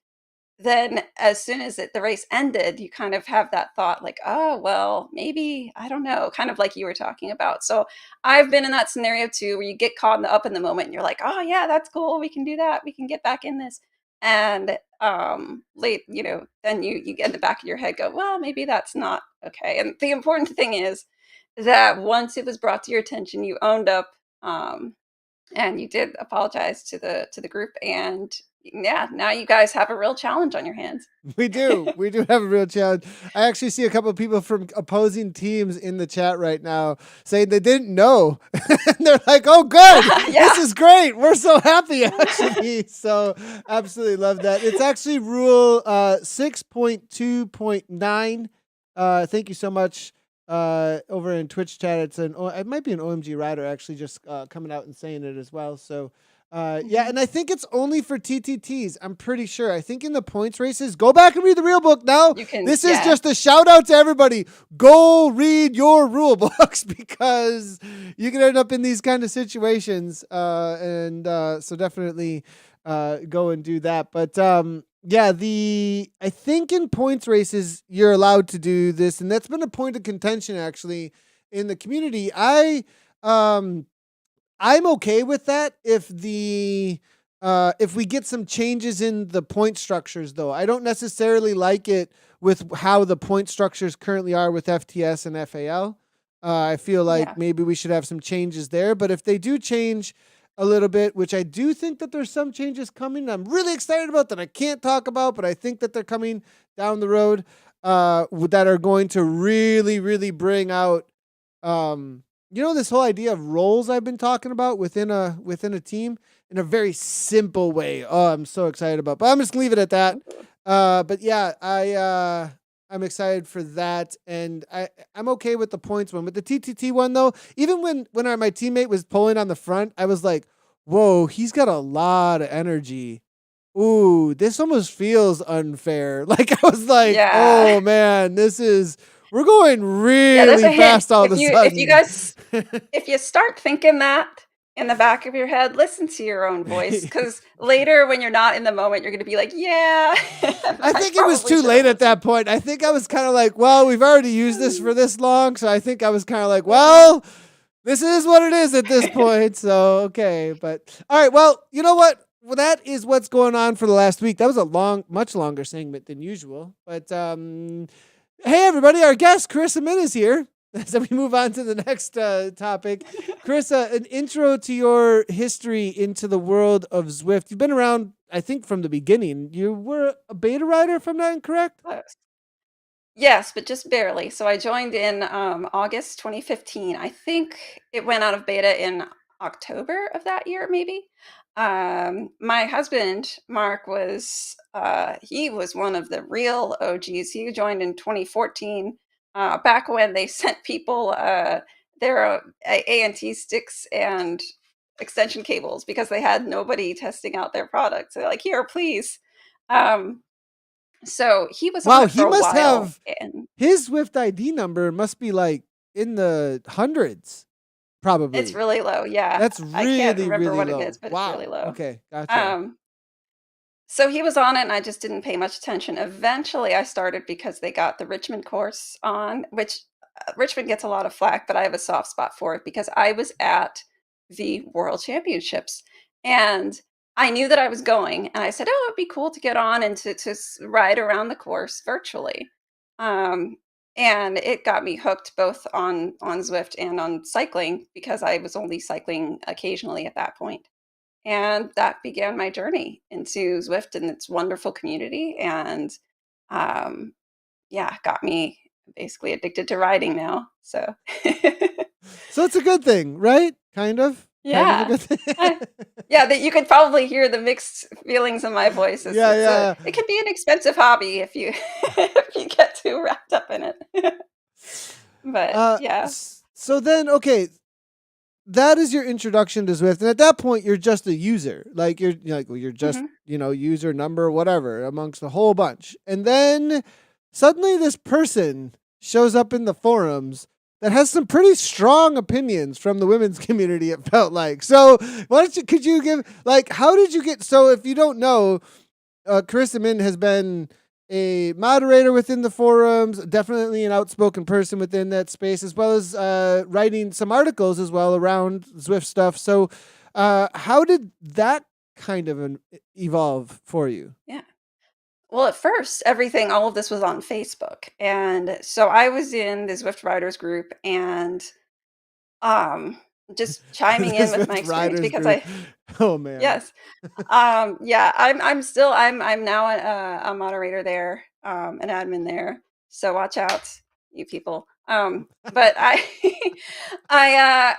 then as soon as the race ended, you kind of have that thought like, oh, well, maybe, I don't know, kind of like you were talking about. So I've been in that scenario too, where you get caught up in the moment and you're like, oh yeah, that's cool. We can do that. We can get back in this. And late, then you get in the back of your head go, well, maybe that's not okay. And the important thing is that once it was brought to your attention, you owned up, and you did apologize to the group, and yeah, now you guys have a real challenge on your hands. We do. We do have a real challenge. I actually see a couple of people from opposing teams in the chat right now saying they didn't know. And they're like, oh, good. Yeah. This is great. We're so happy, actually. So absolutely love that. It's actually rule 6.2.9. Thank you so much. Over in Twitch chat, it might be an OMG rider actually just coming out and saying it as well. So yeah, and I think it's only for TTTs. I'm pretty sure. I think in the points races, go back and read the real book now. This is just a shout out to everybody. Go read your rule books because you can end up in these kind of situations. So definitely go and do that. But yeah, I think in points races you're allowed to do this, and that's been a point of contention actually in the community. I'm okay with that if we get some changes in the point structures, though. I don't necessarily like it with how the point structures currently are with FTS and FAL. I feel like maybe we should have some changes there. But if they do change a little bit, which I do think that there's some changes coming, I'm really excited about that I can't talk about, but I think that they're coming down the road that are going to really, really bring out this whole idea of roles I've been talking about within a team in a very simple way. Oh, I'm so excited about. But I'm just gonna leave it at that. But yeah, I'm excited for that, and I'm okay with the points one. With the TTT one though, even when my teammate was pulling on the front, I was like, "Whoa, he's got a lot of energy." Ooh, this almost feels unfair. Like I was like, "Oh man, we're going really fast all of a sudden." If you start thinking that in the back of your head, listen to your own voice, because later when you're not in the moment, you're going to be like, yeah. I think it was too late at that point. I think I was kind of like, well, we've already used this for this long. So I think I was kind of like, well, this is what it is at this point. So, okay. But all right. Well, you know what? Well, that is what's going on for the last week. That was a much longer segment than usual. But hey, everybody, our guest, Karissa Minn, is here. So we move on to the next topic. Karissa, an intro to your history into the world of Zwift. You've been around, I think, from the beginning. You were a beta rider, if I'm not incorrect? Yes, but just barely. So I joined in August 2015. I think it went out of beta in October of that year, maybe. My husband, Mark, he was one of the real OGs. He joined in 2014, back when they sent people their A&T sticks and extension cables because they had nobody testing out their products. They're like, here, please. So he was on it for a while. Wow, he must have his Zwift ID number must be like in the hundreds, probably. It's really low, yeah. That's really, I can't remember really what low. it is, but wow. It's really low. Okay, gotcha. So he was on it, and I just didn't pay much attention. Eventually, I started because they got the Richmond course on, which Richmond gets a lot of flack, but I have a soft spot for it because I was at the World Championships, and I knew that I was going, and I said, oh, it'd be cool to get on and to ride around the course virtually. And it got me hooked both on Zwift and on cycling because I was only cycling occasionally at that point. And that began my journey into Zwift and its wonderful community. And got me basically addicted to riding now. So so it's a good thing, right? Kind of. kind of a Yeah. good thing. I yeah, that you could probably hear the mixed feelings in my voice. Yeah, yeah. It can be an expensive hobby if you if you get too wrapped up in it. But, yeah. So then, okay, that is your introduction to Zwift, and at that point, you're just a user. Like you're just Mhm. user number whatever amongst a whole bunch, and then suddenly this person shows up in the forums that has some pretty strong opinions from the women's community. It felt like so. Why don't you? Could you give like how did you get? So if you don't know, Karissa Minn has been a moderator within the forums, definitely an outspoken person within that space, as well as writing some articles as well around Zwift stuff. So, how did that kind of evolve for you? Yeah. Well, at first, all of this was on Facebook, and so I was in the Zwift Riders group and, um, just chiming The in with my Zwift experience riders because group. I Oh man. yes. Yeah, I'm now a moderator there, an admin there, so watch out, you people. But I, I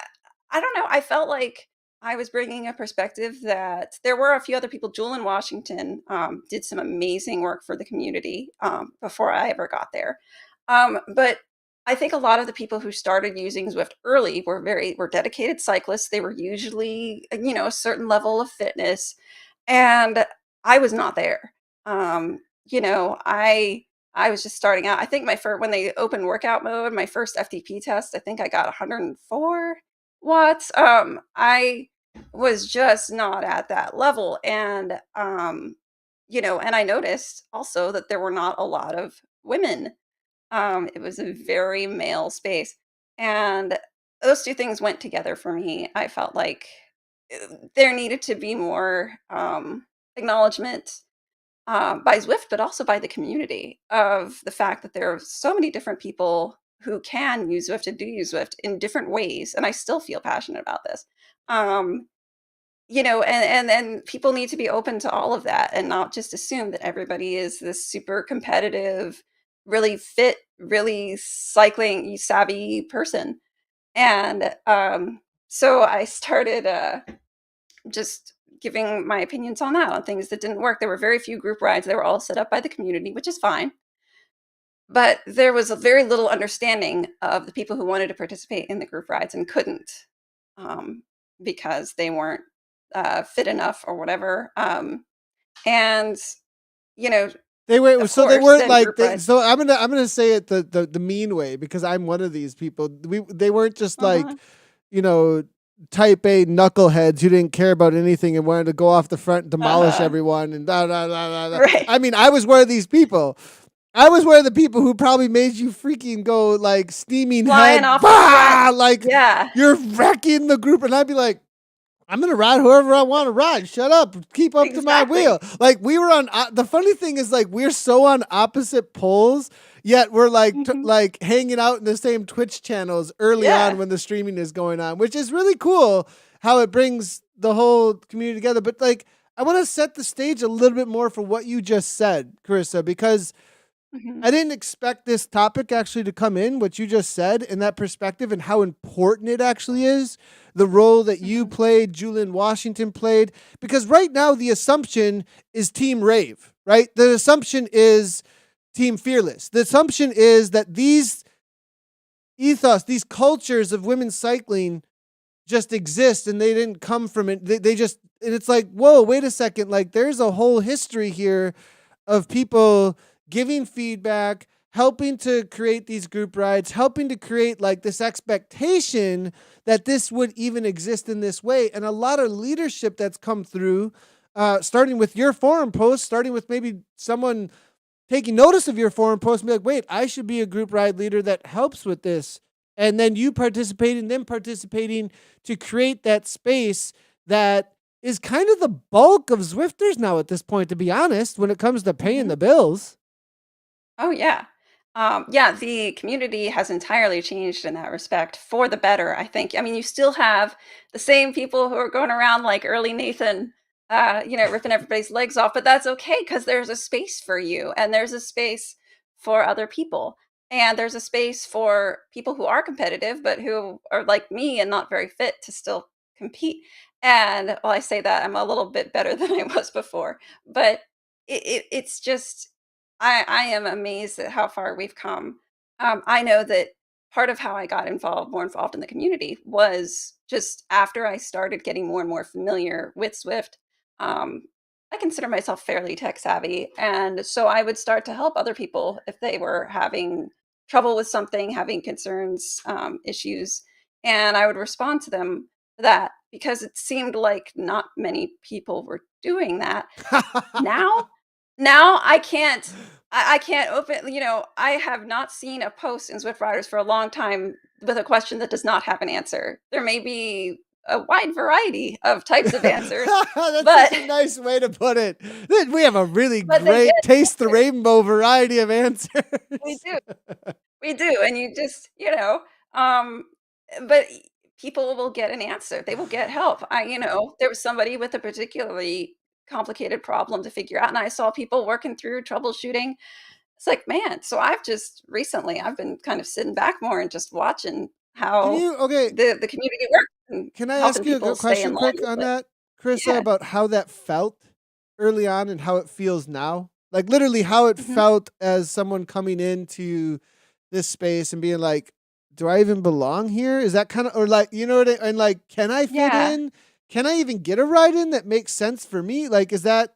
don't know, I felt like I was bringing a perspective that there were a few other people. Jewel in Washington, did some amazing work for the community, before I ever got there. But I think a lot of the people who started using Zwift early were dedicated cyclists. They were usually, a certain level of fitness, and I was not there. You know, I was just starting out. I think my first when they opened workout mode, my first FTP test, I think I got 104 watts. I was just not at that level, and and I noticed also that there were not a lot of women. It was a very male space, and those 2 things went together for me. I felt like, there needed to be more, acknowledgement, by Zwift, but also by the community of the fact that there are so many different people who can use Zwift and do use Zwift in different ways, and I still feel passionate about this. Um, and people need to be open to all of that and not just assume that everybody is this super competitive, really fit, really cycling savvy person. And so I started just giving my opinions on that, on things that didn't work. There were very few group rides. They were all set up by the community, which is fine. But there was a very little understanding of the people who wanted to participate in the group rides and couldn't, um, because they weren't fit enough or whatever. And you know, They were of so they course, weren't then like group they. rides. So I'm gonna say it the mean way because I'm one of these people. They weren't just like Uh-huh. you know, type A knuckleheads who didn't care about anything and wanted to go off the front and demolish Uh-huh. everyone and da da da da da. Right. I mean, I was one of these people. I was one of the people who probably made you freaking go like steaming Flying head, off the front. bah! Like Yeah. you're wrecking the group, and I'd be like, I'm gonna ride whoever I want to ride. Shut up. Keep up to my wheel. Exactly. Like we were on. The funny thing is, like we're so on opposite poles, yet we're like Mhm. like hanging out in the same Twitch channels early on Yeah. when the streaming is going on, which is really cool. How it brings the whole community together. But like, I want to set the stage a little bit more for what you just said, Karissa, because Mhm. I didn't expect this topic actually to come in, what you just said, and that perspective and how important it actually is, the role that you Mhm. played, Julian Washington played. Because right now, the assumption is Team Rave, right? The assumption is Team Fearless. The assumption is that these ethos, these cultures of women's cycling just exist and they didn't come from it. They just, and it's like, whoa, wait a second. Like, there's a whole history here of people giving feedback, helping to create these group rides, helping to create like this expectation that this would even exist in this way. And a lot of leadership that's come through, starting with your forum post, starting with maybe someone taking notice of your forum post and be like, wait, I should be a group ride leader that helps with this. And then you participating, them participating to create that space that is kind of the bulk of Zwifters now at this point, to be honest, when it comes to paying Mhm. the bills. Oh, yeah. Yeah, the community has entirely changed in that respect for the better, I think. I mean, you still have the same people who are going around like early Nathan, ripping everybody's legs off, but that's okay because there's a space for you and there's a space for other people. And there's a space for people who are competitive, but who are like me and not very fit to still compete. And while I say that, I'm a little bit better than I was before, but it's just I am amazed at how far we've come. I know that part of how I got more involved in the community was just after I started getting more and more familiar with Zwift. Um, I consider myself fairly tech savvy, and so I would start to help other people if they were having trouble with something, having concerns, issues, and I would respond to them for that because it seemed like not many people were doing that. Now now I can't open I have not seen a post in Zwift Riders for a long time with a question that does not have an answer. There may be a wide variety of types of answers, That's but such a nice way to put it. We have a really but they great get taste the answered. rainbow variety of answers. We do. We do, and you just, but people will get an answer. They will get help. There was somebody with a particularly complicated problem to figure out, and I saw people working through troubleshooting. It's like, man, so I've been kind of sitting back more and just watching Can how you okay? the community works and Can I helping ask you people a stay in question line quick with on it. that, Carissa, Yeah. about how that felt early on and how it feels now? Like literally how it Mhm. felt as someone coming into this space and being like, do I even belong here? Is that kind of, or like, you know what and like, can I fit Yeah. in? Can I even get a ride in that makes sense for me? Like, is that,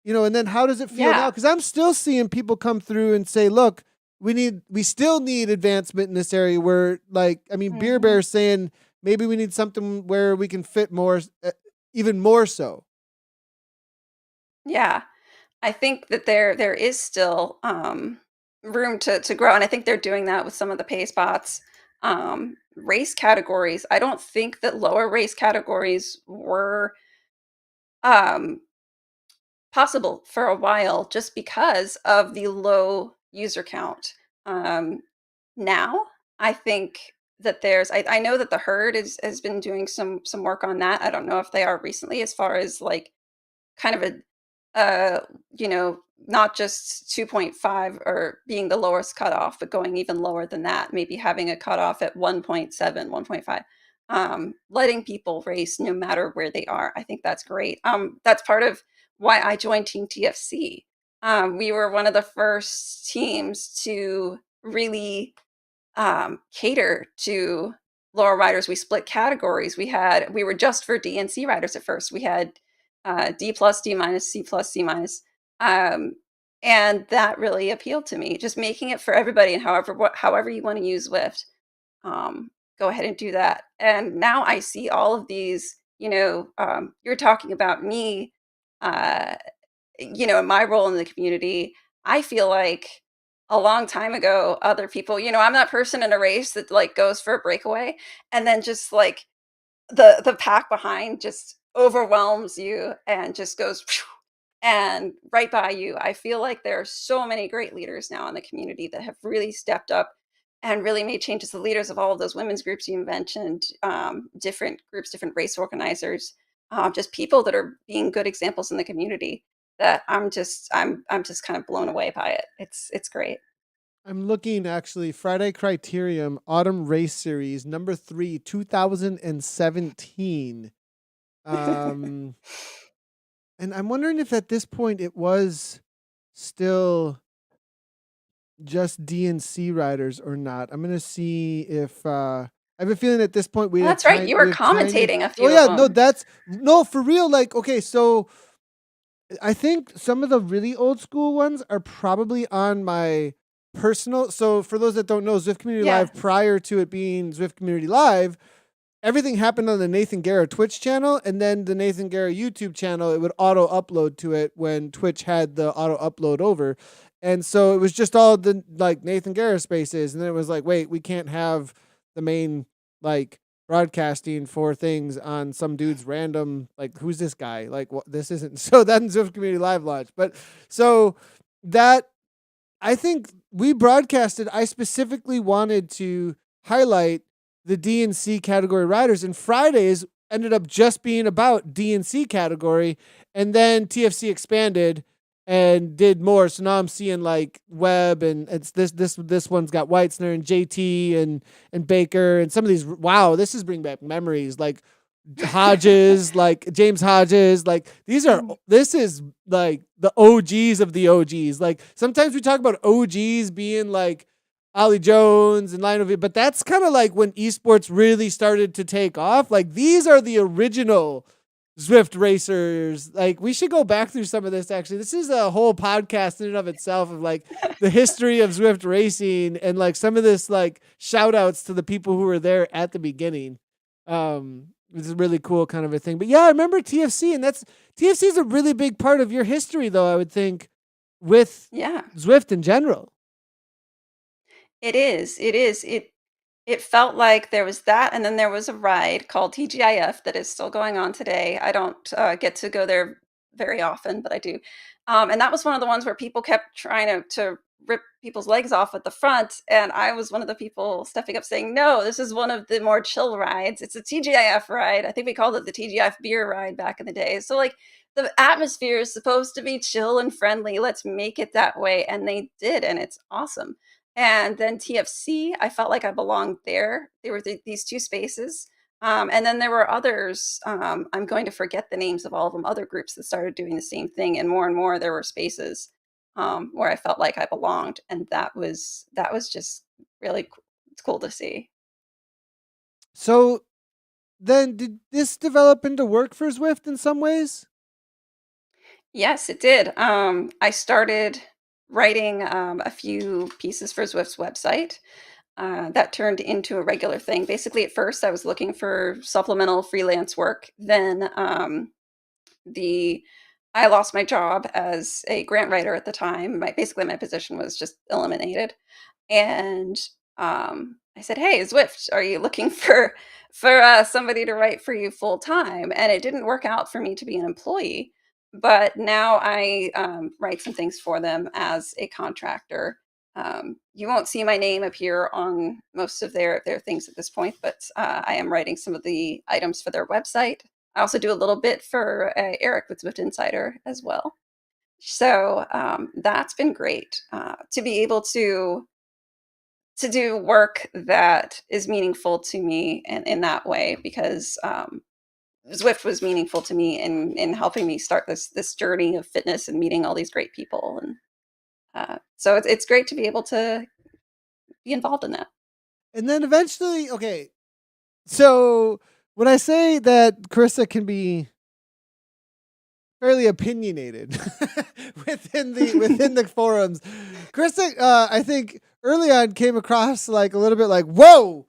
and then how does it feel now? Yeah. Because I'm still seeing people come through and say, look, we still need advancement in this area where, like, I mean, Beer Mhm. Bear's saying maybe we need something where we can fit more, even more so. Yeah. I think that there is still, room to grow, and I think they're doing that with some of the pay spots. Race categories, I don't think that lower race categories were, um, possible for a while just because of the low user count. Um, Now, I think that I know that the herd has been doing some work on that. I don't know if they are recently as far as, like, kind of uh, not just 2.5 or being the lowest cutoff, but going even lower than that, maybe having a cutoff at 1.7, 1.5, letting people race no matter where they are. I think that's great. That's part of why I joined Team TFC. We were one of the first teams to really cater to lower riders. We split categories. We were just for D and C riders at first. We had D plus, D minus, C plus, C minus, um, and that really appealed to me. Just making it for everybody, and however you want to use Zwift, go ahead and do that. And now I see all of these. You're talking about me. Uh, in my role in the community, I feel like a long time ago, other people, I'm that person in a race that like goes for a breakaway and then just like the pack behind just overwhelms you and just goes phew, and right by you. I feel like there are so many great leaders now in the community that have really stepped up and really made changes. The leaders of all of those women's groups you mentioned, different groups, different race organizers, just people that are being good examples in the community. That I'm just kind of blown away by it. It's great. I'm looking actually Friday Criterium Autumn Race Series number 3, 2017. Um, and I'm wondering if at this point it was still just DNC riders or not. I'm gonna see if I have a feeling at this point Well, that's right. You were we have kind of commentating a oh few of yeah, no, them. that's no for real. Like, okay, so I think some of the really old school ones are probably on my personal. So for those that don't know, Zwift Community Yeah. Live prior to it being Zwift Community Live, everything happened on the Nathan Guerra Twitch channel, and then the Nathan Guerra YouTube channel. It would auto upload to it when Twitch had the auto upload over, and so it was just all the like Nathan Guerra spaces, and then it was like, wait, we can't have the main like broadcasting for things on some dude's random like who's this guy like what this isn't so that's Zwift Community Live launch, but so that I think we broadcasted. I specifically wanted to highlight the D and C category riders, and Fridays ended up just being about D and C category, and then TFC expanded and did more. So now I'm seeing like Webb, and it's this one's got Weitzner and JT and Baker and some of these. Wow, this is bringing back memories. Like Hodges, like James Hodges, like this is like the OGs of the OGs. Like sometimes we talk about OGs being like Ollie Jones and Lionel V, but that's kind of like when esports really started to take off. Like these are the original Zwift racers. Like we should go back through some of this actually. This is a whole podcast in and of itself of like the history of Zwift racing and like some of this like shout outs to the people who were there at the beginning. This is a really cool kind of a thing. But yeah, I remember TFC, and TFC is a really big part of your history though, I would think, with Yeah. Zwift in general. It is. It is. It felt like there was that, and then there was a ride called TGIF that is still going on today. I don't get to go there very often, but I do. And that was one of the ones where people kept trying to rip people's legs off at the front, and I was one of the people stepping up saying, "No, this is one of the more chill rides. It's a TGIF ride. I think we called it the TGIF beer ride back in the day." So like the atmosphere is supposed to be chill and friendly. Let's make it that way, and they did, and it's awesome. And then TFC, I felt like I belonged there. There were these two spaces. And then there were others. I'm going to forget the names of all of them, other groups that started doing the same thing. And more there were spaces where I felt like I belonged. And that was just really it's cool to see. So then did this develop into work for Zwift in some ways? Yes, it did. I started writing a few pieces for Zwift's website. That turned into a regular thing. Basically, at first, I was looking for supplemental freelance work. Then the I lost my job as a grant writer at the time. Basically, my position was just eliminated, and I said, "Hey, Zwift, are you looking for somebody to write for you full time?" And it didn't work out for me to be an employee, but now I write some things for them as a contractor. You won't see my name appear on most of their things at this point, but I am writing some of the items for their website. I also do a little bit for Eric with Zwift Insider as well. So that's been great to be able to do work that is meaningful to me in that way, because Zwift was meaningful to me in helping me start this journey of fitness and meeting all these great people. And so it's great to be able to be involved in that. And then eventually, okay. So when I say that Karissa can be fairly opinionated within the forums, Karissa, I think early on came across like a little bit like, whoa,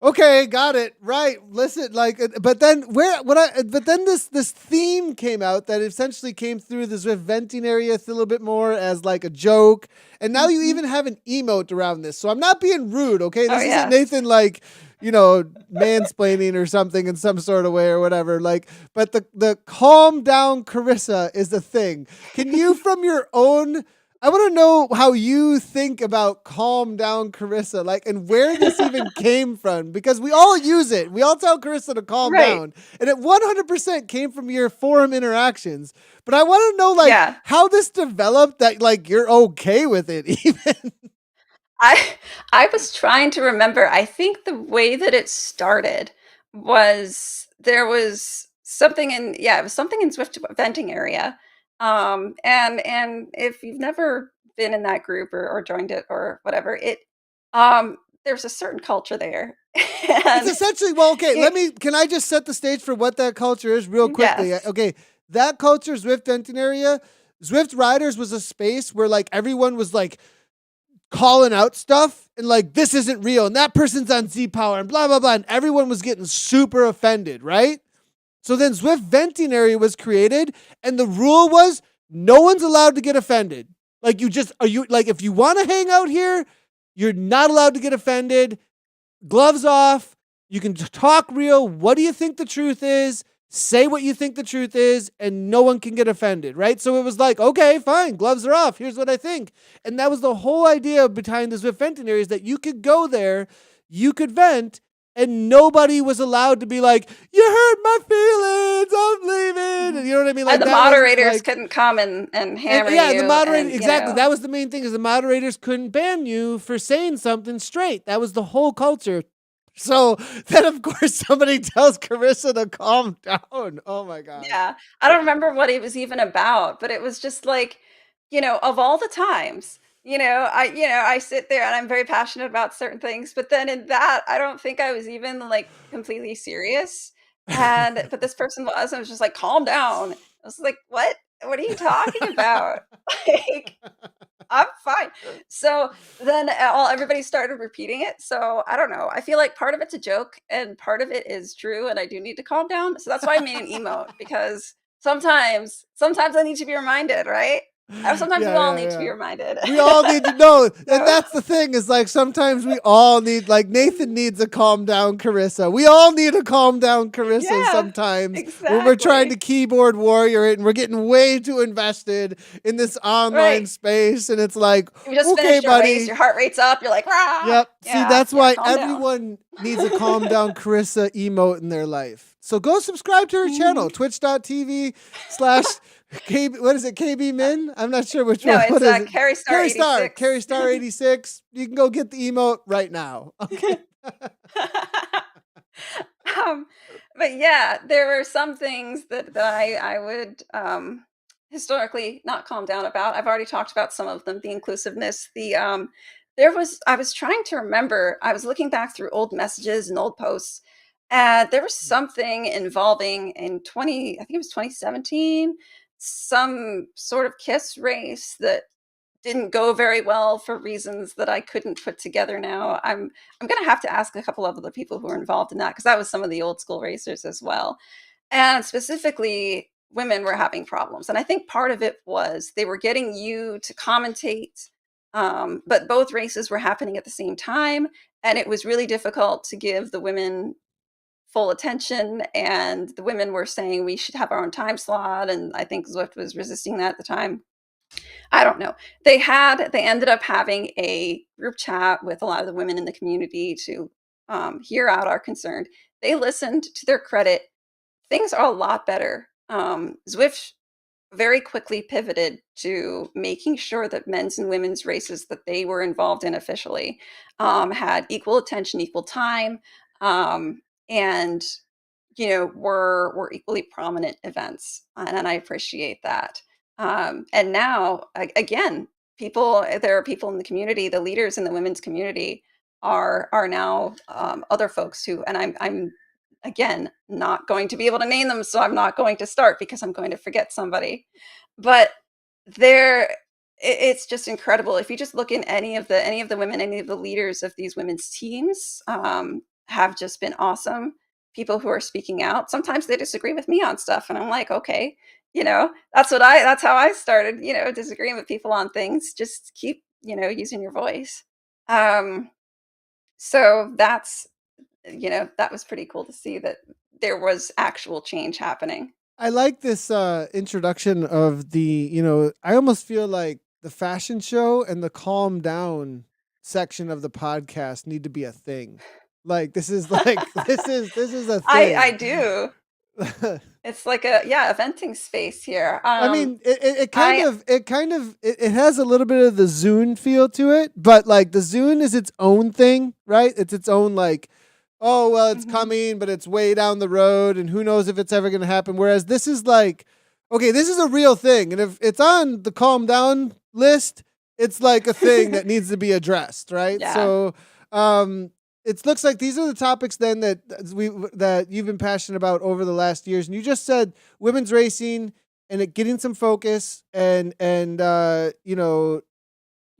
okay, got it, right. Listen, like, but then this theme came out that essentially came through the Zwift venting area a little bit more as like a joke, and now you even have an emote around this. So I'm not being rude, okay? This isn't Nathan like, mansplaining or something in some sort of way or whatever. Like, but the calm down Karissa is the thing. Can you, from your own, I want to know how you think about calm down Karissa, like, and where this even came from, because we all use it. We all tell Karissa to calm down, and it 100% came from your forum interactions. But I want to know, like, how this developed that, like, you're okay with it even. I was trying to remember. I think the way that it started was there was something it was something in Zwift venting area. And if you've never been in that group or joined it or whatever, there's a certain culture there. It's essentially, well, okay, can I just set the stage for what that culture is real quickly? Yes. Okay, that culture, Zwift venting area, Zwift Riders was a space where like everyone was like calling out stuff and like, this isn't real, and that person's on Z Power and blah, blah, blah, and everyone was getting super offended, right? So then Zwift venting area was created, and the rule was no one's allowed to get offended. Like if you want to hang out here, you're not allowed to get offended. Gloves off. You can talk real. What do you think the truth is? Say what you think the truth is, and no one can get offended, right? So it was like, okay, fine, gloves are off. Here's what I think. And that was the whole idea behind the Zwift venting area, is that you could go there, you could vent, and nobody was allowed to be like, you hurt my feelings, I'm leaving. And you know what I mean? Like, and the moderators couldn't come and hammer you. Yeah, the moderator, exactly. That was the main thing, is the moderators couldn't ban you for saying something straight. That was the whole culture. So then, of course, somebody tells Karissa to calm down. Oh my gosh. Yeah. I don't remember what it was even about, but it was just like, of all the times, I sit there and I'm very passionate about certain things, but then in that, I don't think I was even like completely serious. But this person was, and was just like, calm down. I was like, what? What are you talking about? Like, I'm fine. So then all everybody started repeating it. So I don't know. I feel like part of it's a joke and part of it is true, and I do need to calm down. So that's why I made an emote because sometimes I need to be reminded, right? Sometimes we Yeah, all yeah, need to be yeah. reminded. We all need to know, and So that's the thing. Is like sometimes we all need, like Nathan needs a calm down Carissa. We all need a calm down Carissa yeah, sometimes when we're trying to exactly. keyboard warrior it, and we're getting way too invested in this online Right. space, and it's like, You just okay, finished your race, buddy. your heart rate's up, you're like, rah. Yep. See, Yeah, that's yeah, why calm down. everyone needs a calm down Carissa emote in their life. So go subscribe to her channel, Mhm. twitch.tv/ what is it, KB Min? I'm not sure which No, one. it's What is it? Carrie Star 86. Carry Star 86. You can go get the emote right now. Okay. Um, but yeah, there were some things that I would historically not calm down about. I've already talked about some of them, the inclusiveness, there was I was trying to remember, I was looking back through old messages and old posts, and there was something involving in 20, I think it was 2017, some sort of kiss race that didn't go very well for reasons that I couldn't put together now. I'm gonna have to ask a couple of other people who were involved in that because that was some of the old school racers as well. And specifically, women were having problems. And I think part of it was they were getting you to commentate, but both races were happening at the same time. And it was really difficult to give the women full attention. And the women were saying we should have our own time slot. And I think Zwift was resisting that at the time. I don't know. They ended up having a group chat with a lot of the women in the community to hear out our concern. They listened. To their credit, things are a lot better. Zwift very quickly pivoted to making sure that men's and women's races that they were involved in officially had equal attention, equal time, and were equally prominent events, and I appreciate that. And now, again, there are people in the community, the leaders in the women's community are now other folks who, and I'm again not going to be able to name them, so I'm not going to start because I'm going to forget somebody. But there, it's just incredible. If you just look in any of the women, any of the leaders of these women's teams, have just been awesome people who are speaking out. Sometimes they disagree with me on stuff, and I'm like, okay, that's how I started, disagreeing with people on things. Just keep, using your voice. Um, so that was pretty cool to see that there was actual change happening. I like this introduction of I almost feel like the fashion show and the calm down section of the podcast need to be a thing. Like this is like this is a I thing. do. It's like a venting space here. I mean, it kind I of it has a little bit of the Zune feel to it, but like the Zune is its own thing, right? It's its own like, oh well, it's mhm. coming, but it's way down the road, and who knows if it's ever going to happen. Whereas this is like, okay, this is a real thing, and if it's on the calm down list, it's like a thing that needs to be addressed, right? Yeah. So, it looks like these are the topics then that you've been passionate about over the last years, and you just said women's racing and it getting some focus and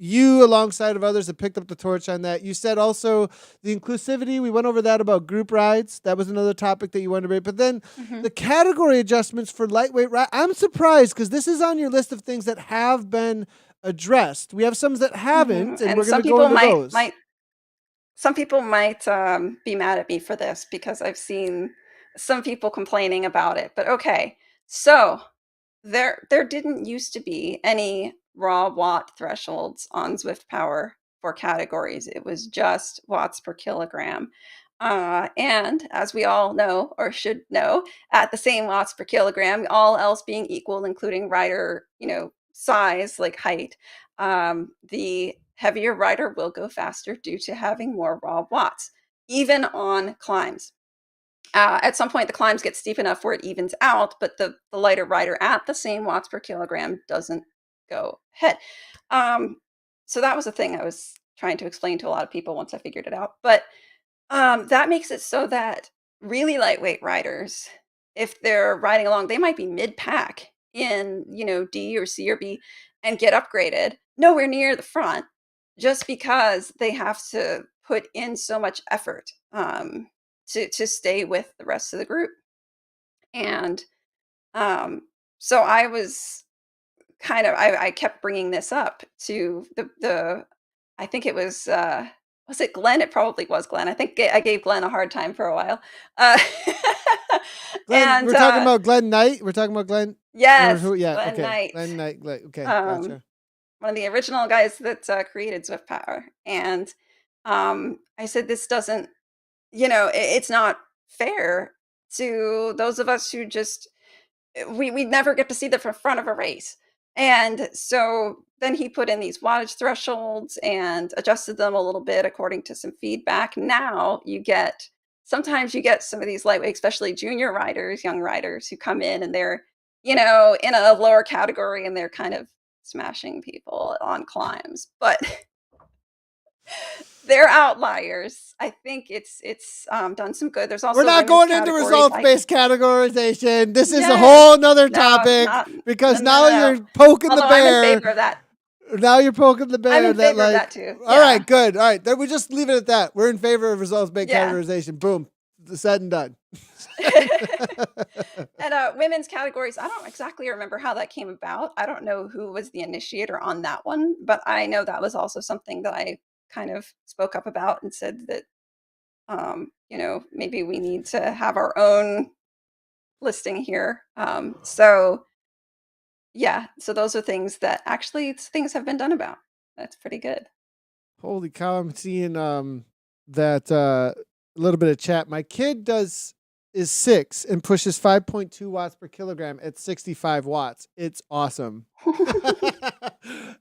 you alongside of others have picked up the torch on that. You said also the inclusivity. We went over that about group rides. That was another topic that you wanted to bring. But then Mhm. the category adjustments for lightweight ride. I'm surprised because this is on your list of things that have been addressed. We have some that haven't, Mhm. and And we're going to go into those. some people might be mad at me for this because I've seen some people complaining about it. But okay, so there didn't used to be any raw watt thresholds on Zwift Power for categories. It was just watts per kilogram. And as we all know, or should know, at the same watts per kilogram, all else being equal, including rider, size, like height, the heavier rider will go faster due to having more raw watts. even on climbs. At some point, the climbs get steep enough where it evens out, but the lighter rider at the same watts per kilogram doesn't go ahead. So that was a thing I was trying to explain to a lot of people once I figured it out. But that makes it so that really lightweight riders, if they're riding along, they might be mid-pack in, D or C or B and get upgraded nowhere near the front just because they have to put in so much effort to stay with the rest of the group. And so I was I kept bringing this up to the I think it was it Glenn? It probably was Glenn. I think I gave Glenn a hard time for a while. Uh, Glenn, and we're talking about Glenn Knight. We're talking about Glenn, or yes, who? Yeah, Glenn okay, Knight, Glenn Knight. Okay, um, gotcha. one of the original guys that created Zwift Power. And I said, this doesn't, it's not fair to those of us who just we never get to see the front of a race. And so then he put in these wattage thresholds and adjusted them a little bit according to some feedback. Now sometimes you get some of these lightweight, especially junior riders, young riders who come in and they're, in a lower category and they're kind of smashing people on climbs, but they're outliers. I think it's done some good. There's We're also not women's going into categories. results-based categorization. This is a Yes. whole nother No, topic not no, because no, now no, no. you're poking the Although I'm in bear. favor of that. Now you're poking the I'm bear in that favor of that like, too. all right, Yeah. good. All right, then we just leave it at that. We're in favor of results-based Yeah. categorization. Boom. Said and done. And women's categories, I don't exactly remember how that came about. I don't know who was the initiator on that one, but I know that was also something that I kind of spoke up about and said that maybe we need to have our own listing here. So yeah, so those are things that actually things have been done about. That's pretty good. Holy cow! I'm seeing that a little bit of chat. My kid is 6 and pushes 5.2 watts per kilogram at 65 watts. It's awesome.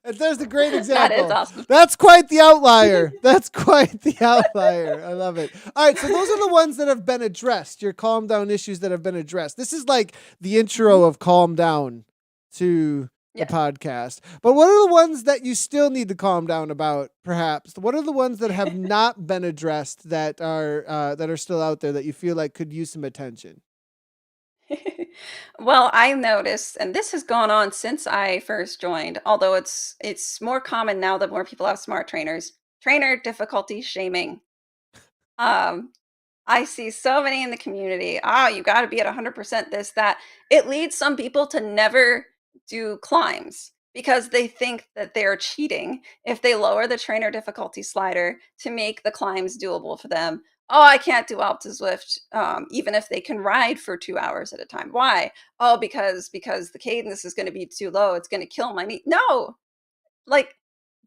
And there's a great That is example. awesome. That's quite the outlier. That's quite the outlier. I love it. All right, so those are the ones that have been addressed. Your calm down issues that have been addressed. This is like the intro of calm down to the Yeah. podcast. But what are the ones that you still need to calm down about, perhaps? What are the ones that have not been addressed that are still out there that you feel like could use some attention? Well, I noticed, and this has gone on since I first joined, although it's more common now that more people have smart trainers. Trainer difficulty shaming. Um, I see so many in the community. You got to be at 100% this, that. It leads some people to never do climbs because they think that they're cheating if they lower the trainer difficulty slider to make the climbs doable for them. Oh, I can't do Alp to Zwift, even if they can ride for 2 hours at a time. Why? Oh, because the cadence is going to be too low. It's going to kill my knee. No, like,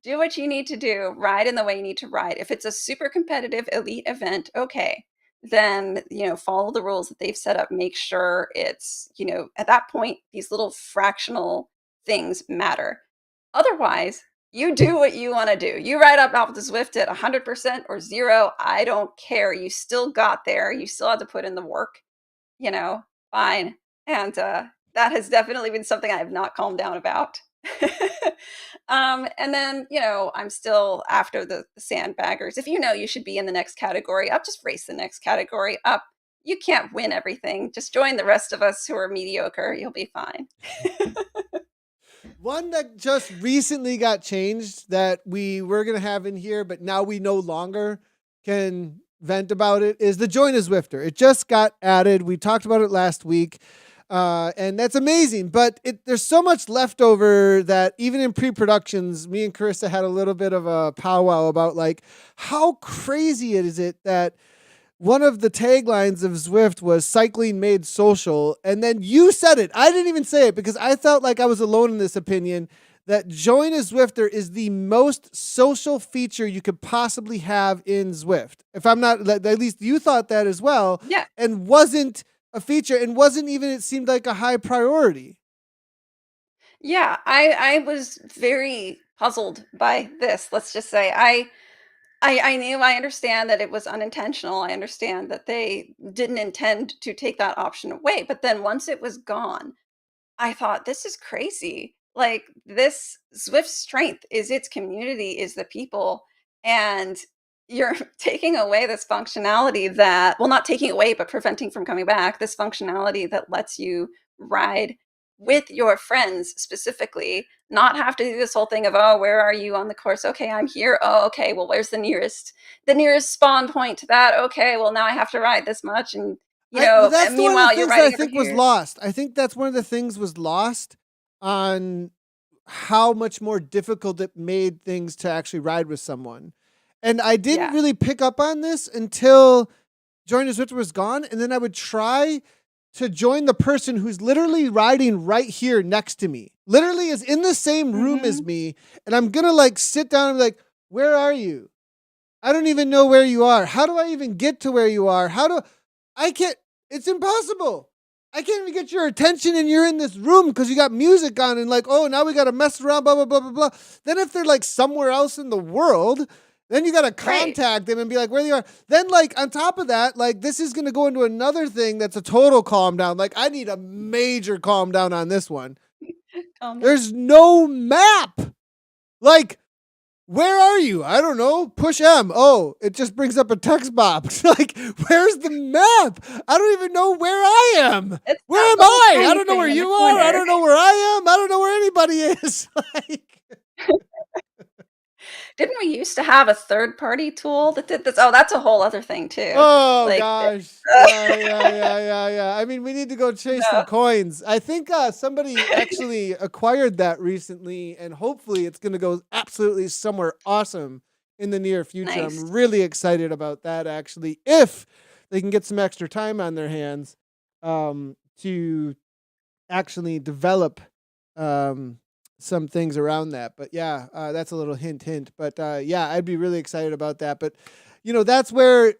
do what you need to do, ride in the way you need to ride. If it's a super competitive elite event, okay, then, follow the rules that they've set up. Make sure it's, at that point, these little fractional things matter. Otherwise, you do what you want to do. You ride up Alpha Zwift at 100% or zero. I don't care. You still got there. You still had to put in the work, you know, fine. And that has definitely been something I have not calmed down about. And then, I'm still after the sandbaggers. If you know you should be in the next category up, just race the next category up. You can't win everything. Just join the rest of us who are mediocre. You'll be fine. One that just recently got changed that we were going to have in here, but now we no longer can vent about it is the Join a Zwifter. It just got added. We talked about it last week. And that's amazing, but there's so much leftover that even in pre-productions, me and Karissa had a little bit of a powwow about like how crazy is it that one of the taglines of Zwift was cycling made social. And then you said it. I didn't even say it because I felt like I was alone in this opinion that Join a Zwifter is the most social feature you could possibly have in Zwift. If I'm not, at least you thought that as well. Yeah. And wasn't a feature and wasn't even, it seemed like a high priority. Yeah. I was very puzzled by this. Let's just say I understand that it was unintentional. I understand that they didn't intend to take that option away, but then once it was gone, I thought, "This is crazy." Like, this Zwift's strength is its community, is the people, and you're taking away this functionality that, well, not taking away, but preventing from coming back, this functionality that lets you ride with your friends specifically, not have to do this whole thing of, "Oh, where are you on the course? Okay, I'm here. Oh, okay, well, where's the nearest spawn point to that? Okay, well, now I have to ride this much," and, Well, and that's the one of the meanwhile, you're things that I riding over think was here. lost. I think that's one of the things was lost on how much more difficult it made things to actually ride with someone. And I didn't Yeah. really pick up on this until Join the Zwift was gone, and then I would try to join the person who's literally riding right here next to me. Literally is in the same room as Mhm. me, and I'm gonna like sit down and be like, "Where are you? I don't even know where you are. How do I even get to where you are? How do I can't it's impossible. I can't even get your attention and you're in this room because you got music on and like, oh, now we got to mess around, blah, blah, blah, blah, blah. Then if they're like somewhere else in the world, then you got to Right. contact them and be like, where they are. Then like on top of that, like this is going to go into another thing that's a total calm down. Like I need a major calm down on this one. Calm down. There's no map. Like where are you? I don't know. Push M. Oh, it just brings up a text box. Like, where's the map? I don't even know where I am. It's Where that am little I? I tiny don't know thing where in the you are. I corner. don't know where I am. I don't know where anybody is. Like, Didn't we used to have a third party tool that did this? Oh, that's a whole other thing too. oh Like, gosh. Yeah. I mean, we need to go chase some no, coins. I think somebody actually acquired that recently, and hopefully it's going to go absolutely somewhere awesome in the near future. nice. I'm really excited about that actually. If they can get some extra time on their hands to actually develop um, some things around that. But yeah, that's a little hint. But yeah, I'd be really excited about that. But that's where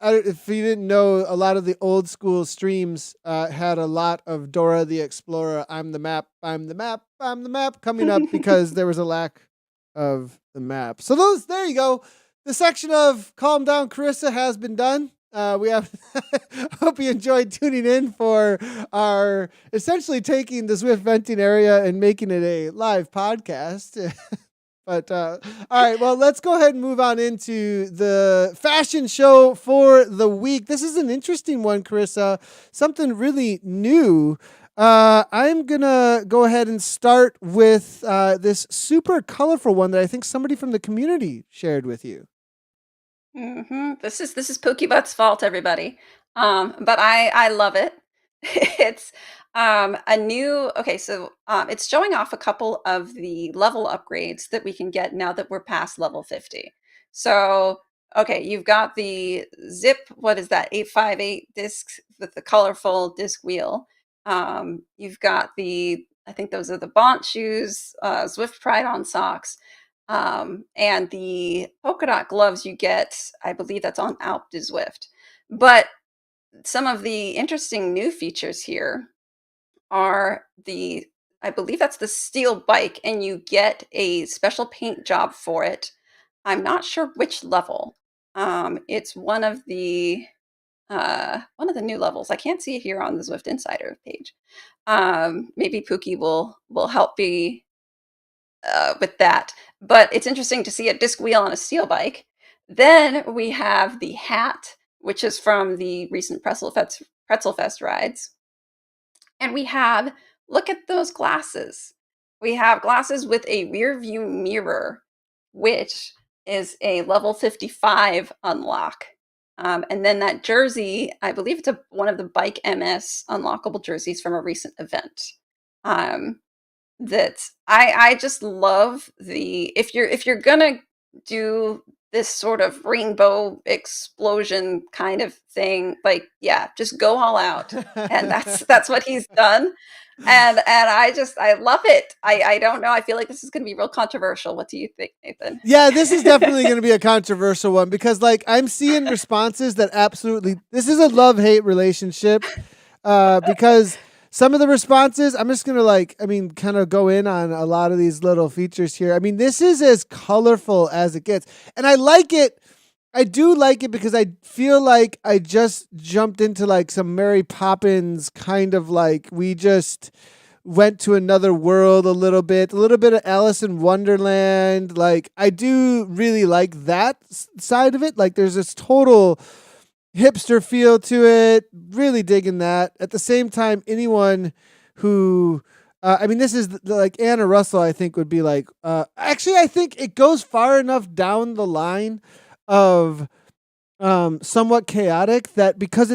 if you didn't know, a lot of the old school streams had a lot of Dora the Explorer. I'm the map. I'm the map. I'm the map coming up because there was a lack of the map. So there you go. The section of Calm Down Karissa has been done. We have. Hope you enjoyed tuning in for our essentially taking the Zwift venting area and making it a live podcast. But all right, well, let's go ahead and move on into the fashion show for the week. This is an interesting one, Karissa. Something really new. I'm gonna go ahead and start with this super colorful one that I think somebody from the community shared with you. This is Pookie Butt's fault, everybody. But I love it. It's a new okay, so it's showing off a couple of the level upgrades that we can get now that we're past level 50. So okay, you've got the zip, what is that, 858 discs with the colorful disc wheel. You've got the, I think those are the Bont shoes, Zwift Pride on socks. And the polka dot gloves you get, I believe that's on Alp de Zwift. But some of the interesting new features here are I believe that's the steel bike, and you get a special paint job for it. I'm not sure which level. It's one of the new levels. I can't see it here on the Zwift Insider page. Maybe Pookie will help me with that. But it's interesting to see a disc wheel on a steel bike. Then we have the hat, which is from the recent Pretzel Fest rides. And we have, look at those glasses. We have glasses with a rear view mirror, which is a level 55 unlock. And then that jersey, I believe it's one of the Bike MS unlockable jerseys from a recent event. Um, that I just love the, if you're gonna do this sort of rainbow explosion kind of thing, like, yeah, just go all out. And that's what he's done. And I love it. I don't know. I feel like this is gonna be real controversial. What do you think, Nathan? Yeah, this is definitely going to be a controversial one because, like, I'm seeing responses that absolutely this is a love-hate relationship because some of the responses, I'm just going to kind of go in on a lot of these little features here. I mean, this is as colorful as it gets. And I like it. I do like it because I feel like I just jumped into like some Mary Poppins kind of like we just went to another world a little bit of Alice in Wonderland. Like I do really like that side of it. Like there's this total hipster feel to it. Really digging that. At the same time, anyone who this is like Anna Russel, I think would be like, actually, I think it goes far enough down the line of somewhat chaotic that because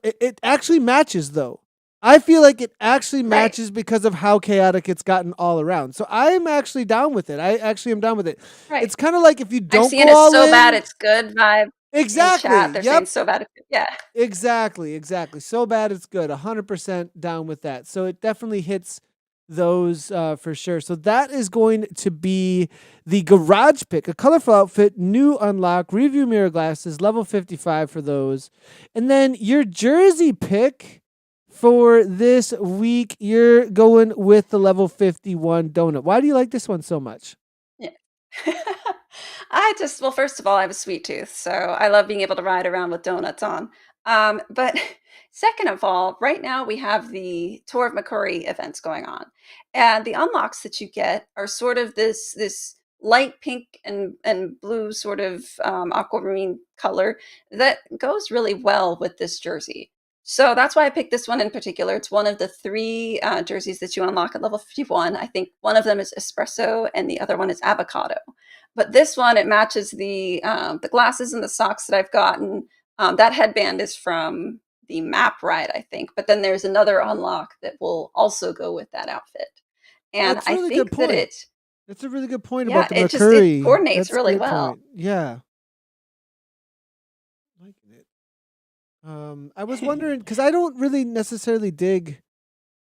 it actually matches though. I feel like it actually matches because of how chaotic it's gotten all around. So I'm actually down with it. I actually am down with it. Right. It's kind of like if you don't I've seen go it all so in, bad it's good vibe. exactly. In chat, they're saying so bad it's good. Yeah. Exactly. So bad it's good. 100% down with that. So it definitely hits those for sure. So that is going to be the garage pick, a colorful outfit, new unlock, review mirror glasses, level 55 for those. And then your jersey pick for this week, you're going with the level 51 donut. Why do you like this one so much? Yeah. Well, first of all, I have a sweet tooth, so I love being able to ride around with donuts on. But second of all, right now we have the Tour of McCurry events going on, and the unlocks that you get are sort of this light pink and blue sort of aquamarine color that goes really well with this jersey. So that's why I picked this one in particular. It's one of the three jerseys that you unlock at level 51. I think one of them is espresso and the other one is avocado. But this one, it matches the glasses and the socks that I've gotten. That headband is from the map ride, I think. But then there's another unlock that will also go with that outfit. And That's a I really good think that point. That's a really good point yeah, about the it McCurry. coordinates That's a really great well. point. Yeah. Liking it. I was wondering because I don't really necessarily dig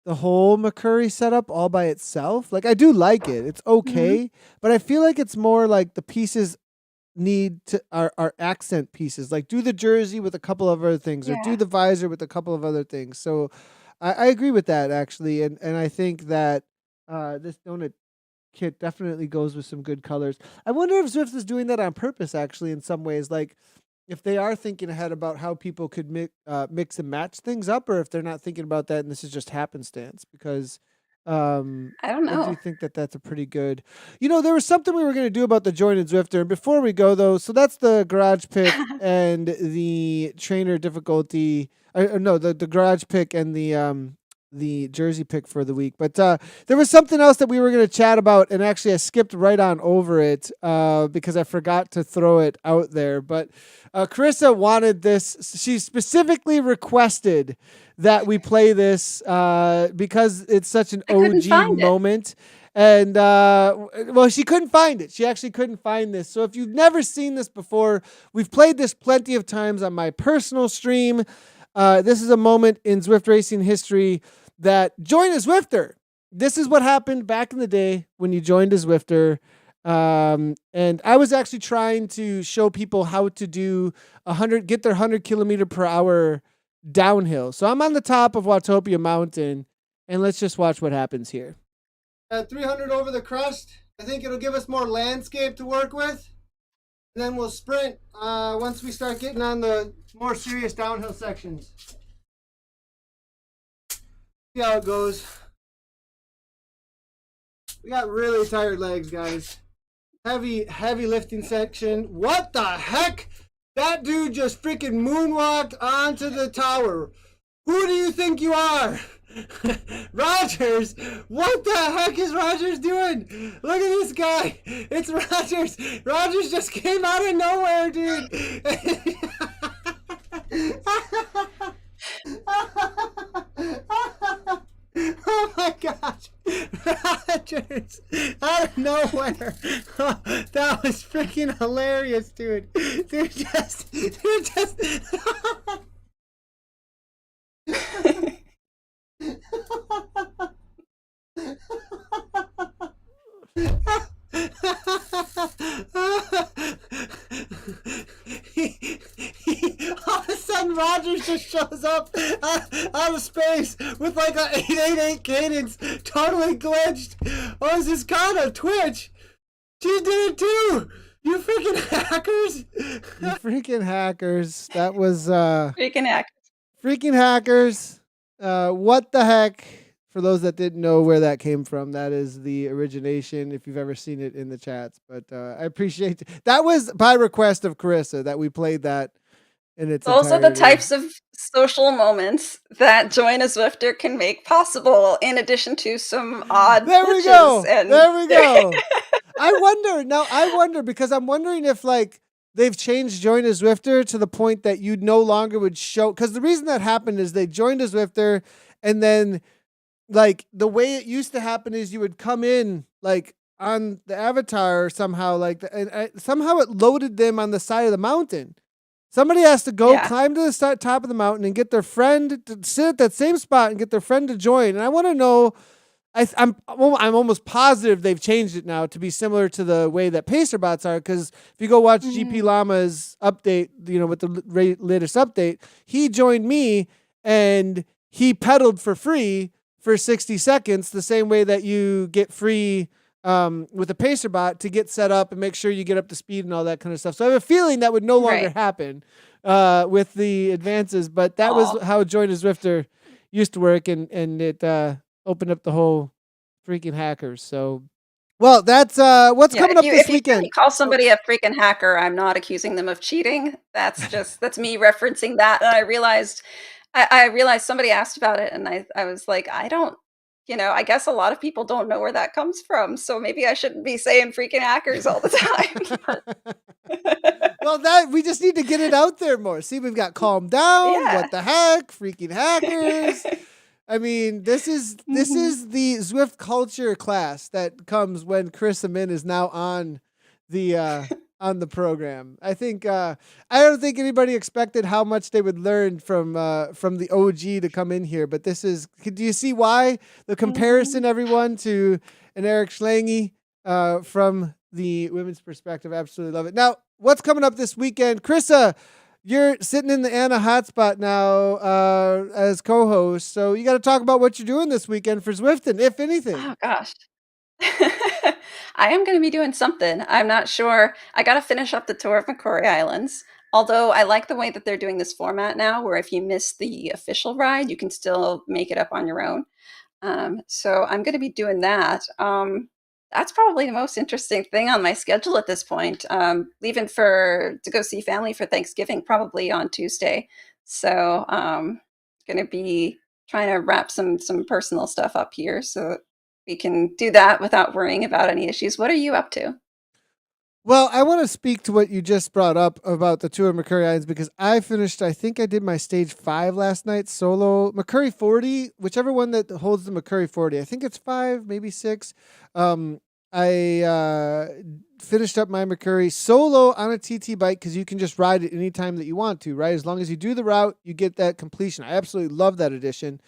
the whole McCurry setup all by itself. Like I do like it; it's Mhm. okay, but I feel like it's more like the pieces need to are accent pieces. Like do the jersey with a couple of other things, or do Yeah. the visor with a couple of other things. So I agree with that actually, and I think that this donut kit definitely goes with some good colors. I wonder if Zwift is doing that on purpose, actually, in some ways. Like, if they are thinking ahead about how people could mix and match things up, or if they're not thinking about that and this is just happenstance. Because I don't I do know. think that that's a pretty good. There was something we were going to do about the jointed Zwifter. And before we go, though, so that's the garage pick and the trainer difficulty. No, the garage pick and the jersey pick for the week. But there was something else that we were going to chat about, and actually I skipped right on over it because I forgot to throw it out there. But Karissa wanted this. She specifically requested that we play this because it's such an I couldn't OG find it. moment. And well, she couldn't find it. She actually couldn't find this. So if you've never seen this before, we've played this plenty of times on my personal stream. This is a moment in Zwift racing history that join a Zwifter. This is what happened back in the day when you joined a Zwifter. And I was actually trying to show people how to do get their 100 km/h downhill. So I'm on the top of Watopia Mountain, and let's just watch what happens here. At 300 over the crest, I think it'll give us more landscape to work with. And then we'll sprint once we start getting on the more serious downhill sections. See how it goes. We got really tired legs, guys. Heavy lifting section. What the heck? That dude just freaking moonwalked onto the tower. Who do you think you are? Rogers? What the heck is Rogers doing? Look at this guy. It's Rogers. Rogers just came out of nowhere, dude. Oh my gosh. Rogers out of nowhere. Oh, that was freaking hilarious, dude. Dude just all of a sudden Rogers just shows up out of space with like a 888 cadence, totally glitched. Oh, is this con on Twitch? She did it too. You freaking hackers! You freaking hackers! That was Freaking heck. freaking hackers. What the heck? For those that didn't know where that came from, that is the origination, if you've ever seen it in the chats. But I appreciate it. That was by request of Karissa that we played that in its Those are the entirety. types of social moments that Join a Zwifter can make possible, in addition to some odd There we glitches go. and There we go. I wonder because I'm wondering if like they've changed Join a Zwifter to the point that you no longer would show, because the reason that happened is they joined a Zwifter and then like the way it used to happen is you would come in like on the avatar somehow somehow it loaded them on the side of the mountain. Somebody has to go Yeah. climb to the top of the mountain and get their friend to sit at that same spot and get their friend to join. And I want to know, I'm almost positive they've changed it now to be similar to the way that Pacer bots are. Because if you go watch GP Llama's update, with the latest update, he joined me and he pedaled for free for 60 seconds, the same way that you get free with a Pacer bot to get set up and make sure you get up to speed and all that kind of stuff. So I have a feeling that would no longer happen with the advances, but that was how Join a Zwifter used to work, and it opened up the whole freaking hackers. So, well, that's what's coming up this weekend. If you call somebody a freaking hacker, I'm not accusing them of cheating. That's me referencing that, and I realized somebody asked about it, and I was like, I don't, I guess a lot of people don't know where that comes from, so maybe I shouldn't be saying freaking hackers all the time. Well, that we just need to get it out there more. See, we've got calm down. Yeah. What the heck, freaking hackers! I mean, this is the Zwift culture class that comes when Karissa Minn is now on the program. I think I don't think anybody expected how much they would learn from the OG to come in here. But this is, do you see why the comparison, everyone, to an Eric Schlange from the women's perspective? Absolutely love it. Now, what's coming up this weekend, Karissa? You're sitting in the Anna hotspot now as co-host, so you got to talk about what you're doing this weekend for Zwifting, if anything. Oh gosh. I am going to be doing something. I'm not sure. I got to finish up the tour of Macquarie Islands. Although I like the way that they're doing this format now, where if you miss the official ride, you can still make it up on your own. So I'm going to be doing that. That's probably the most interesting thing on my schedule at this point. Leaving to go see family for Thanksgiving probably on Tuesday. So going to be trying to wrap some personal stuff up here so we can do that without worrying about any issues. What are you up to? Well, I want to speak to what you just brought up about the tour of Macquarie Islands, because I think I did my stage 5 last night solo. Macquarie 40, whichever one that holds the Macquarie 40. I think it's 5, maybe 6. I finished up my Macquarie solo on a TT bike because you can just ride it anytime that you want to, right? As long as you do the route, you get that completion. I absolutely love that addition.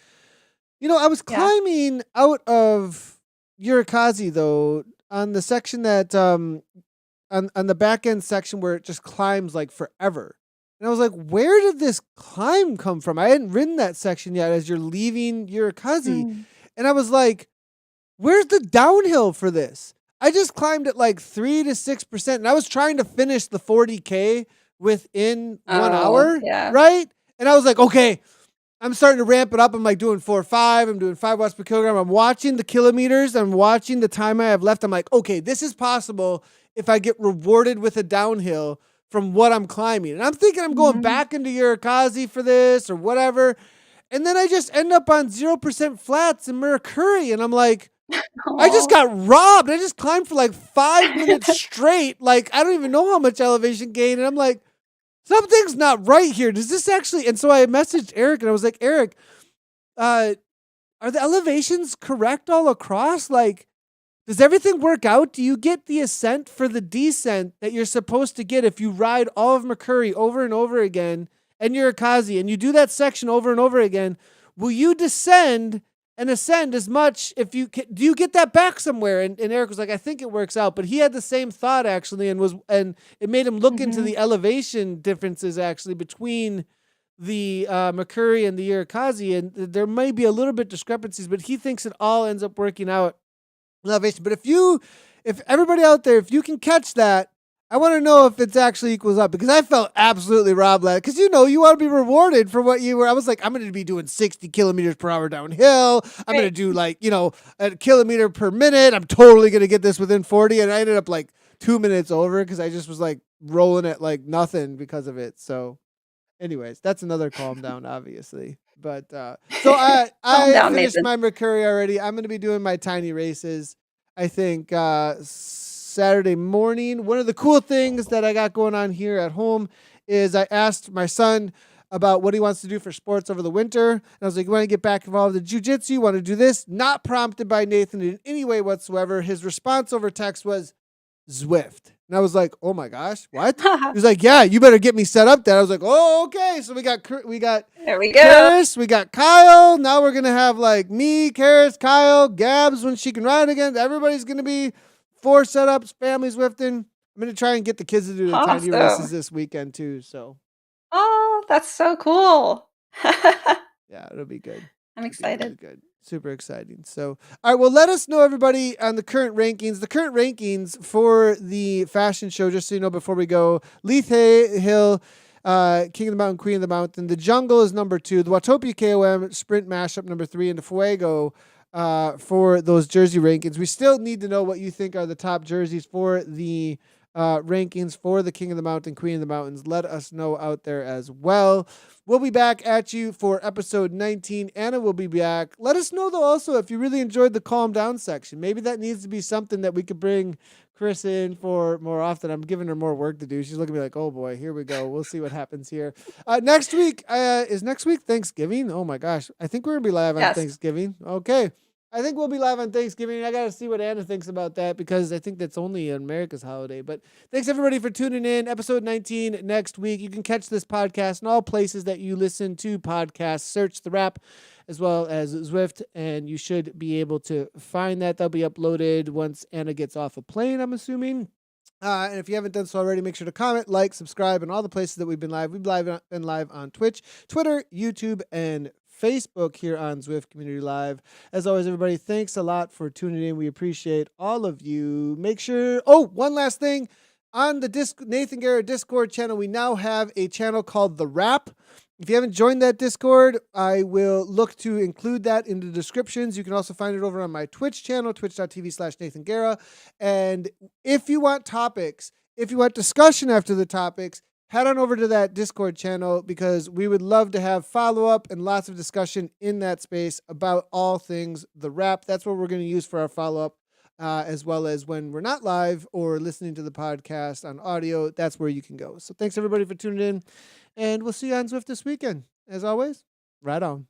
I was climbing out of Yurikazi, though, on the section that, on the back end section where it just climbs like forever. And I was like, where did this climb come from? I hadn't ridden that section yet as you're leaving Yurikazi. And I was like, where's the downhill for this? I just climbed at like 3 to 6%. And I was trying to finish the 40K within 1 hour, right? And I was like, okay, I'm starting to ramp it up. I'm like doing 4.5. I'm doing 5 watts per kilogram. I'm watching the kilometers. I'm watching the time I have left. I'm like, okay, this is possible if I get rewarded with a downhill from what I'm climbing. And I'm thinking I'm going back into Yurikazi for this or whatever. And then I just end up on 0% flats in Mercury. And I'm like, I just got robbed. I just climbed for like 5 minutes straight. Like, I don't even know how much elevation gain. And I'm like, something's not right here. Does this actually? And so I messaged Eric and I was like, Eric, are the elevations correct all across? Like, does everything work out? Do you get the ascent for the descent that you're supposed to get if you ride all of Macquarie over and over again and Yurikazi and you do that section over and over again? Will you descend and ascend as much if you can? Do you get that back somewhere? And Eric was like, I think it works out, but he had the same thought actually, and it made him look into the elevation differences actually between the McCurry and the Irikazi, and there may be a little bit discrepancies, but he thinks it all ends up working out in elevation. But if everybody out there, if you can catch that, I want to know if it's actually equals up, because I felt absolutely robbed last. Because you want to be rewarded for what you were. I was like, I'm going to be doing 60 kilometers per hour downhill. I'm going to do a kilometer per minute. I'm totally going to get this within 40, and I ended up like 2 minutes over because I just was like rolling at like nothing because of it. So, anyways, that's another calm down, obviously. But so Calm I down, finished Nathan. my Mercury already. I'm going to be doing my tiny races. I think Saturday morning. One of the cool things that I got going on here at home is I asked my son about what he wants to do for sports over the winter. And I was like, you want to get back involved in jiu-jitsu? You want to do this? Not prompted by Nathan in any way whatsoever. His response over text was Zwift. And I was like, oh my gosh, what? He was like, yeah, you better get me set up there. I was like, oh, okay. So we got There we go. Karis, we got Kyle. Now we're going to have like me, Karis, Kyle, Gabs when she can ride again. Everybody's going to be 4 setups, families Zwifting. I'm going to try and get the kids to do the tiny races Awesome. this weekend too. So Oh, that's so cool. yeah, it'll be good. I'm It'll be really excited. good. Super exciting. So, all right, well, let us know, everybody, on the current rankings. The current rankings for the fashion show, just so you know before we go, Leith Hill, King of the Mountain, Queen of the Mountain. The Jungle is number 2. The Watopia KOM Sprint Mashup number 3. And the Fuego for those jersey rankings. We still need to know what you think are the top jerseys for the rankings for the King of the Mountain, Queen of the Mountains. Let us know out there as well. We'll be back at you for episode 19. Anna will be back. Let us know, though, also, if you really enjoyed the calm down section. Maybe that needs to be something that we could bring Karissa in for more often. I'm giving her more work to do. She's looking at me like, oh boy, here we go. We'll see what happens here. Next week, is next week Thanksgiving? Oh my gosh. I think we're going to be live on Yes. Thanksgiving. Okay. I think we'll be live on Thanksgiving. I got to see what Anna thinks about that, because I think that's only America's holiday. But thanks, everybody, for tuning in. Episode 19 next week. You can catch this podcast in all places that you listen to podcasts. Search The Wrap as well as Zwift, and you should be able to find that. That'll be uploaded once Anna gets off a plane, I'm assuming. And if you haven't done so already, make sure to comment, like, subscribe, and all the places that we've been live. We've been live on Twitch, Twitter, YouTube, and Facebook here on Zwift Community Live. As always, everybody, thanks a lot for tuning in. We appreciate all of you. Make sure, one last thing. On the Nathan Guerra Discord channel, we now have a channel called The Wrap. If you haven't joined that Discord, I will look to include that in the descriptions. You can also find it over on my Twitch channel, twitch.tv/Nathan Guerra. And if you want topics, if you want discussion after the topics, head on over to that Discord channel, because we would love to have follow-up and lots of discussion in that space about all things The Wrap. That's what we're going to use for our follow-up, as well as when we're not live or listening to the podcast on audio. That's where you can go. So thanks, everybody, for tuning in, and we'll see you on Zwift this weekend. As always, right on.